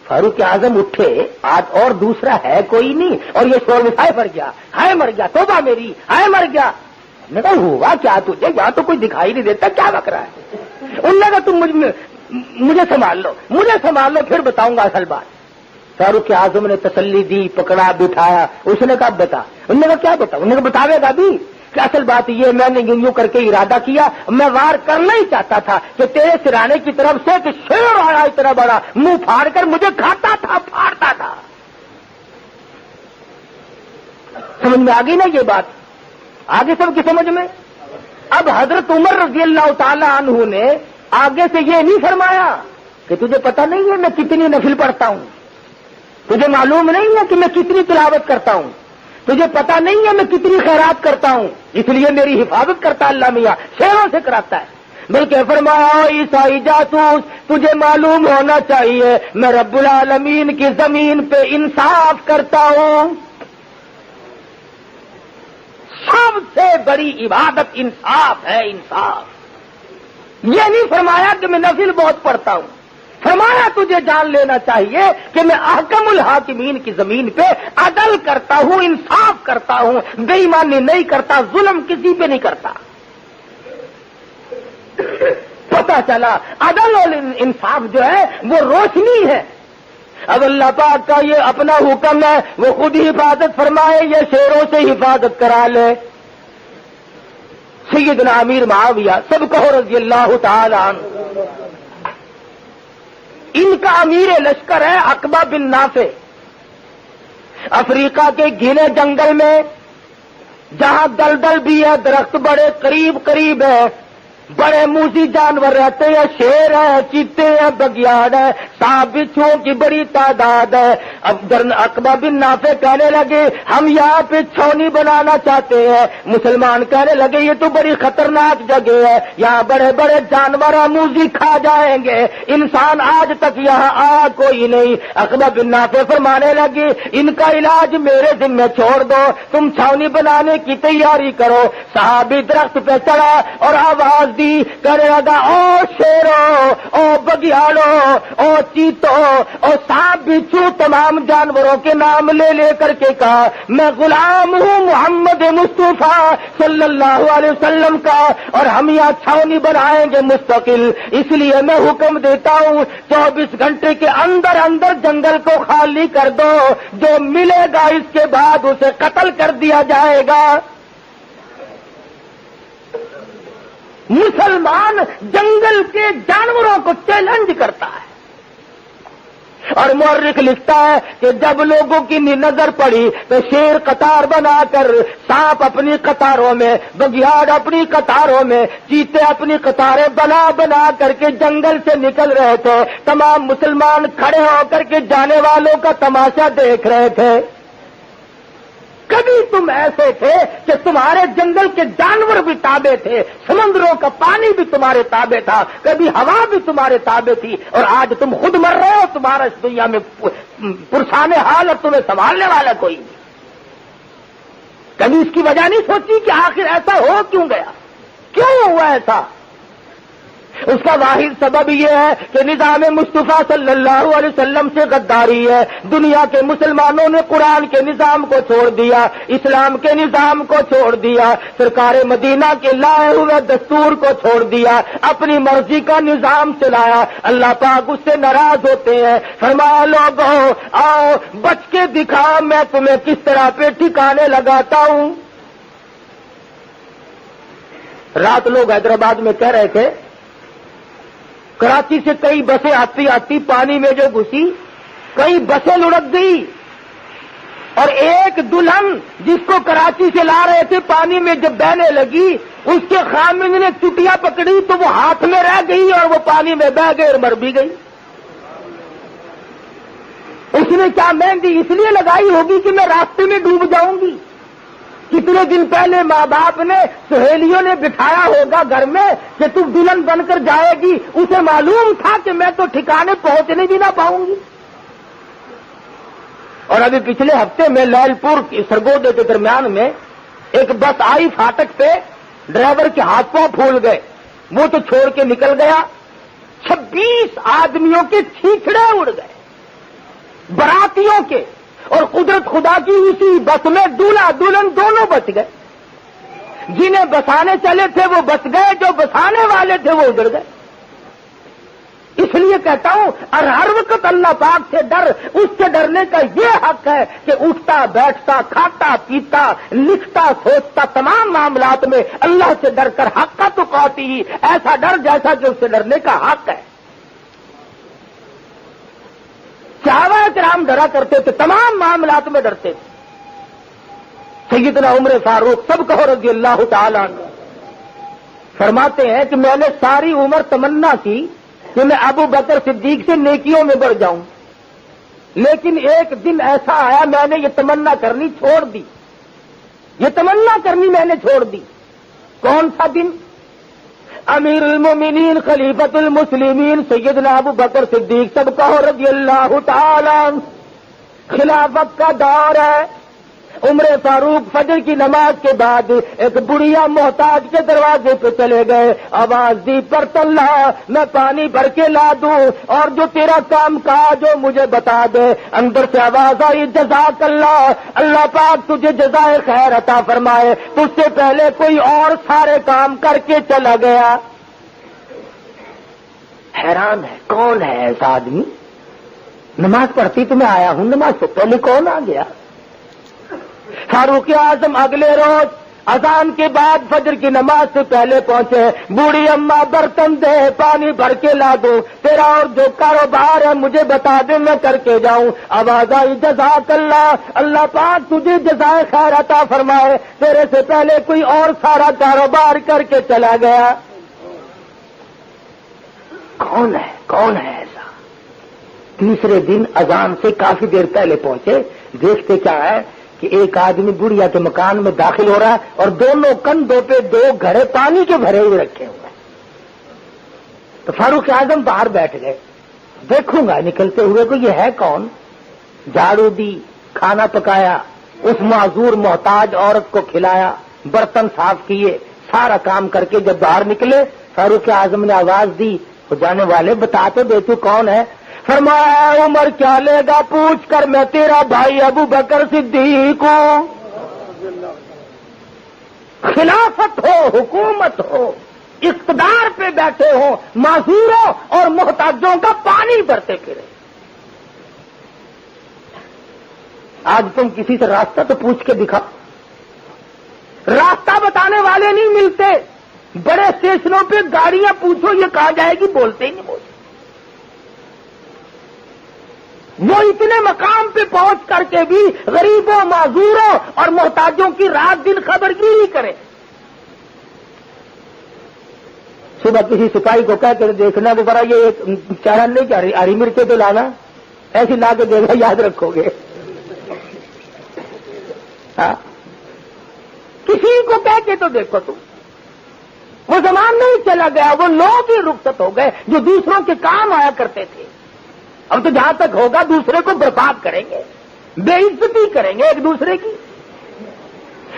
فاروق اعظم اٹھے, آج اور دوسرا ہے کوئی نہیں, اور یہ شور مچائے مر گیا, ہائے مر گیا, توبہ میری, ہائے مر گیا. نے کہا ہوا کیا تجھے؟ یہاں تو کوئی دکھائی نہیں دیتا, کیا بک رہا ہے؟ انہوں نے کہا تم مجھے سنبھال لو, مجھے سنبھال لو, پھر بتاؤں گا اصل بات. فاروق اعظم نے تسلی دی, پکڑا, بٹھایا. اس نے کہا بتا. انہوں نے کہا کیا بتا؟ انہوں نے کہا بتاوے گا بھی کہ اصل بات یہ میں نے یوں کر کے ارادہ کیا, میں وار کرنا ہی چاہتا تھا کہ تیرے سرانے کی طرف سے کہ شیر آیا اتنا بڑا, منہ پھاڑ کر مجھے کھاتا تھا, پھاڑتا تھا. سمجھ میں آ گئی نا یہ بات؟ آگے سب کی سمجھ میں. اب حضرت عمر رضی اللہ تعالی عنہ نے آگے سے یہ نہیں فرمایا کہ تجھے پتہ نہیں ہے میں کتنی نفل پڑھتا ہوں, تجھے معلوم نہیں ہے کہ میں کتنی تلاوت کرتا ہوں, تجھے پتہ نہیں ہے میں کتنی خیرات کرتا ہوں, اس لیے میری حفاظت کرتا اللہ میاں, شیروں سے کراتا ہے. بلکہ فرمایا عیسائی جاسوس تجھے معلوم ہونا چاہیے میں رب العالمین کی زمین پہ انصاف کرتا ہوں. سب سے بڑی عبادت انصاف ہے, انصاف. یہ نہیں فرمایا کہ میں نفل بہت پڑھتا ہوں, فرمایا تجھے جان لینا چاہیے کہ میں احکم الحاکمین کی زمین پہ عدل کرتا ہوں, انصاف کرتا ہوں, بے ایمانی نہیں کرتا, ظلم کسی پہ نہیں کرتا. پتہ چلا عدل اور انصاف جو ہے وہ روشنی ہے. اب اللہ پاک کا یہ اپنا حکم ہے, وہ خود ہی حفاظت فرمائے, یہ شیروں سے حفاظت کرا لے. سیدنا امیر معاویہ سب کہو رضی اللہ تعالی عنہ, ان کا امیر لشکر ہے عقبہ بن نافع. افریقہ کے گھنے جنگل میں جہاں دلدل بھی ہے, درخت بڑے قریب قریب ہے, بڑے موذی جانور رہتے ہیں, شیر ہیں, چیتے ہیں, بگیاڑ ہے, سانپ بچھوؤں کی بڑی تعداد ہے. اب عقبہ بن نافع کہنے لگے ہم یہاں پہ چھاونی بنانا چاہتے ہیں. مسلمان کہنے لگے یہ تو بڑی خطرناک جگہ ہے, یہاں بڑے بڑے جانور موذی کھا جائیں گے, انسان آج تک یہاں آیا کوئی نہیں. عقبہ بن نافع فرمانے لگے ان کا علاج میرے ذمہ چھوڑ دو, تم چھاونی بنانے کی تیاری کرو. صحابی درخت پہ چڑھا اور آواز کہنے لگا او شیروں, او بگیاڑوں, او چیتوں, او سانپ بچھو, تمام جانوروں کے نام لے لے کر کے کہا میں غلام ہوں محمد مصطفیٰ صلی اللہ علیہ وسلم کا, اور ہم یہاں چھاونی بنائیں گے مستقل. اس لیے میں حکم دیتا ہوں 24 گھنٹے کے اندر اندر جنگل کو خالی کر دو, جو ملے گا اس کے بعد اسے قتل کر دیا جائے گا. مسلمان جنگل کے جانوروں کو چیلنج کرتا ہے, اور مورخ لکھتا ہے کہ جب لوگوں کی نظر پڑی تو شیر قطار بنا کر، سانپ اپنی قطاروں میں، بگیاڑ اپنی قطاروں میں، چیتے اپنی قطاریں بنا بنا کر کے جنگل سے نکل رہے تھے۔ تمام مسلمان کھڑے ہو کر کے جانے والوں کا تماشا دیکھ رہے تھے۔ کبھی تم ایسے تھے کہ تمہارے جنگل کے جانور بھی تابع تھے، سمندروں کا پانی بھی تمہارے تابع تھا، کبھی ہوا بھی تمہارے تابع تھی، اور آج تم خود مر رہے ہو، تمہارا اس دنیا میں پرسان حال اور تمہیں سنبھالنے والا کوئی نہیں۔ کبھی اس کی وجہ نہیں سوچی کہ آخر ایسا ہو کیوں گیا، کیوں ہوا ایسا؟ اس کا واحد سبب یہ ہے کہ نظام مصطفیٰ صلی اللہ علیہ وسلم سے غداری ہے۔ دنیا کے مسلمانوں نے قرآن کے نظام کو چھوڑ دیا، اسلام کے نظام کو چھوڑ دیا، سرکار مدینہ کے لائے ہوئے دستور کو چھوڑ دیا، اپنی مرضی کا نظام چلایا۔ اللہ پاک اس سے ناراض ہوتے ہیں۔ فرمایا لوگوں آؤ بچ کے دکھاؤ، میں تمہیں کس طرح پہ ٹھکانے لگاتا ہوں۔ رات لوگ حیدرآباد میں کہہ رہے تھے کراچی سے کئی بسیں آتی آتی پانی میں جو گھسی، کئی بسیں لڑک گئی، اور ایک دلہن جس کو کراچی سے لا رہے تھے پانی میں جب بہنے لگی، اس کے خامند نے چٹیاں پکڑی تو وہ ہاتھ میں رہ گئی اور وہ پانی میں بہ گئی اور مر بھی گئی۔ اس نے کیا مہندی اس لیے لگائی ہوگی کہ میں راستے میں ڈوب جاؤں گی؟ کتنے دن پہلے ماں باپ نے سہیلیوں نے بٹھایا ہوگا گھر میں کہ تو دلہن بن کر جائے گی، اسے معلوم تھا کہ میں تو ٹھکانے پہنچنے بھی نہ پاؤں گی۔ اور ابھی پچھلے ہفتے میں لال پور سرگودے کے درمیان میں ایک بس آئی فاٹک پہ، ڈرائیور کے ہاتھ پاؤں پھول گئے، وہ تو چھوڑ کے نکل گیا، 26 آدمیوں کے چھیچڑے اڑ گئے، براتیوں کے، اور قدرت خدا کی اسی بس میں دولہا دلہن دونوں بچ گئے۔ جنہیں بسانے چلے تھے وہ بچ گئے، جو بسانے والے تھے وہ اڑ گئے۔ اس لیے کہتا ہوں ہر وقت اللہ پاک سے ڈر، اس سے ڈرنے کا یہ حق ہے کہ اٹھتا بیٹھتا کھاتا پیتا لکھتا سوچتا تمام معاملات میں اللہ سے ڈر کر حق کا تو قاتی ہی ایسا ڈر جیسا کہ اس سے ڈرنے کا حق ہے۔ صحابہ کرام ڈرا کرتے تھے، تمام معاملات میں ڈرتے تھے۔ سیدنا عمر فاروق سب کہو رضی اللہ تعالیٰ عنہ فرماتے ہیں کہ میں نے ساری عمر تمنا کی کہ میں ابو بکر صدیق سے نیکیوں میں بڑھ جاؤں، لیکن ایک دن ایسا آیا میں نے یہ تمنا کرنی چھوڑ دی، یہ تمنا کرنی میں نے چھوڑ دی۔ کون سا دن؟ امیر المومنین خلیفۃ المسلمین سیدنا ابو بکر صدیق سب کہو رضی اللہ تعالیٰ خلافت کا دور ہے۔ عمر فاروق فجر کی نماز کے بعد ایک بڑھیا محتاج کے دروازے پہ چلے گئے، آواز دی برتن لا، میں پانی بھر کے لا دوں، اور جو تیرا کام کاج جو مجھے بتا دے۔ اندر سے آواز آئی جزاک اللہ، اللہ پاک تجھے جزائے خیر عطا فرمائے، تجھ سے پہلے کوئی اور سارے کام کر کے چلا گیا۔ حیران ہے کون ہے ایسا آدمی؟ نماز پڑھتی تو میں آیا ہوں، نماز سے پہلے کون آ گیا؟ فاروق اعظم اگلے روز اذان کے بعد فجر کی نماز سے پہلے پہنچے، بوڑھی اماں برتن دے، پانی بھر کے لا دو، تیرا اور جو کاروبار ہے مجھے بتا دے میں کر کے جاؤں۔ آواز آئی جزاک اللہ، اللہ پاک تجھے جزائے خیر عطا فرمائے، تیرے سے پہلے کوئی اور سارا کاروبار کر کے چلا گیا۔ کون ہے ایسا؟ تیسرے دن اذان سے کافی دیر پہلے پہنچے، دیکھتے کیا ہے کہ ایک آدمی بڑھیا کے مکان میں داخل ہو رہا ہے اور دونوں کندھوں پہ 2 گھڑے پانی کے بھرے ہوئے رکھے ہوئے ہیں۔ تو فاروق اعظم باہر بیٹھ گئے، دیکھوں گا نکلتے ہوئے کو یہ ہے کون۔ جھاڑو دی، کھانا پکایا، اس معذور محتاج عورت کو کھلایا، برتن صاف کیے، سارا کام کر کے جب باہر نکلے فاروق اعظم نے آواز دی، وہ جانے والے بتا تو دے تو کون ہے؟ فرمایا عمر کیا لے گا پوچھ کر، میں تیرا بھائی ابو بکر صدیق ہوں۔ خلافت ہو، حکومت ہو، اقتدار پہ بیٹھے ہوں، معذوروں اور محتاجوں کا پانی بھرتے پھرے۔ آج تم کسی سے راستہ تو پوچھ کے دکھا، راستہ بتانے والے نہیں ملتے، بڑے اسٹیشنوں پہ گاڑیاں پوچھو یہ کہاں جائے گی، بولتے ہی نہیں بولتے۔ وہ اتنے مقام پہ پہنچ کر کے بھی غریبوں، معذوروں اور محتاجوں کی رات دن خبرگیری کرے. صبح کسی سپاہی کو کہہ کر دیکھنا کہ ذرا یہ ایک چارن نہیں کہ ہری مرچیں تو لانا، ایسی لا کے دیکھنا، یاد رکھو گے. ہاں کسی کو کہہ کے تو دیکھو تم. وہ زمان نہیں چلا گیا، وہ لوگ ہی رخصت ہو گئے جو دوسروں کے کام آیا کرتے تھے. اب تو جہاں تک ہوگا دوسرے کو برباد کریں گے، بے عزتی کریں گے ایک دوسرے کی.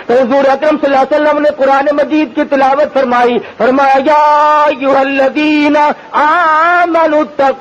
تو حضور اکرم صلی اللہ علیہ وسلم نے قرآن مجید کی تلاوت فرمائی، فرمایا یا ایھا الذین آمنوا اتقوا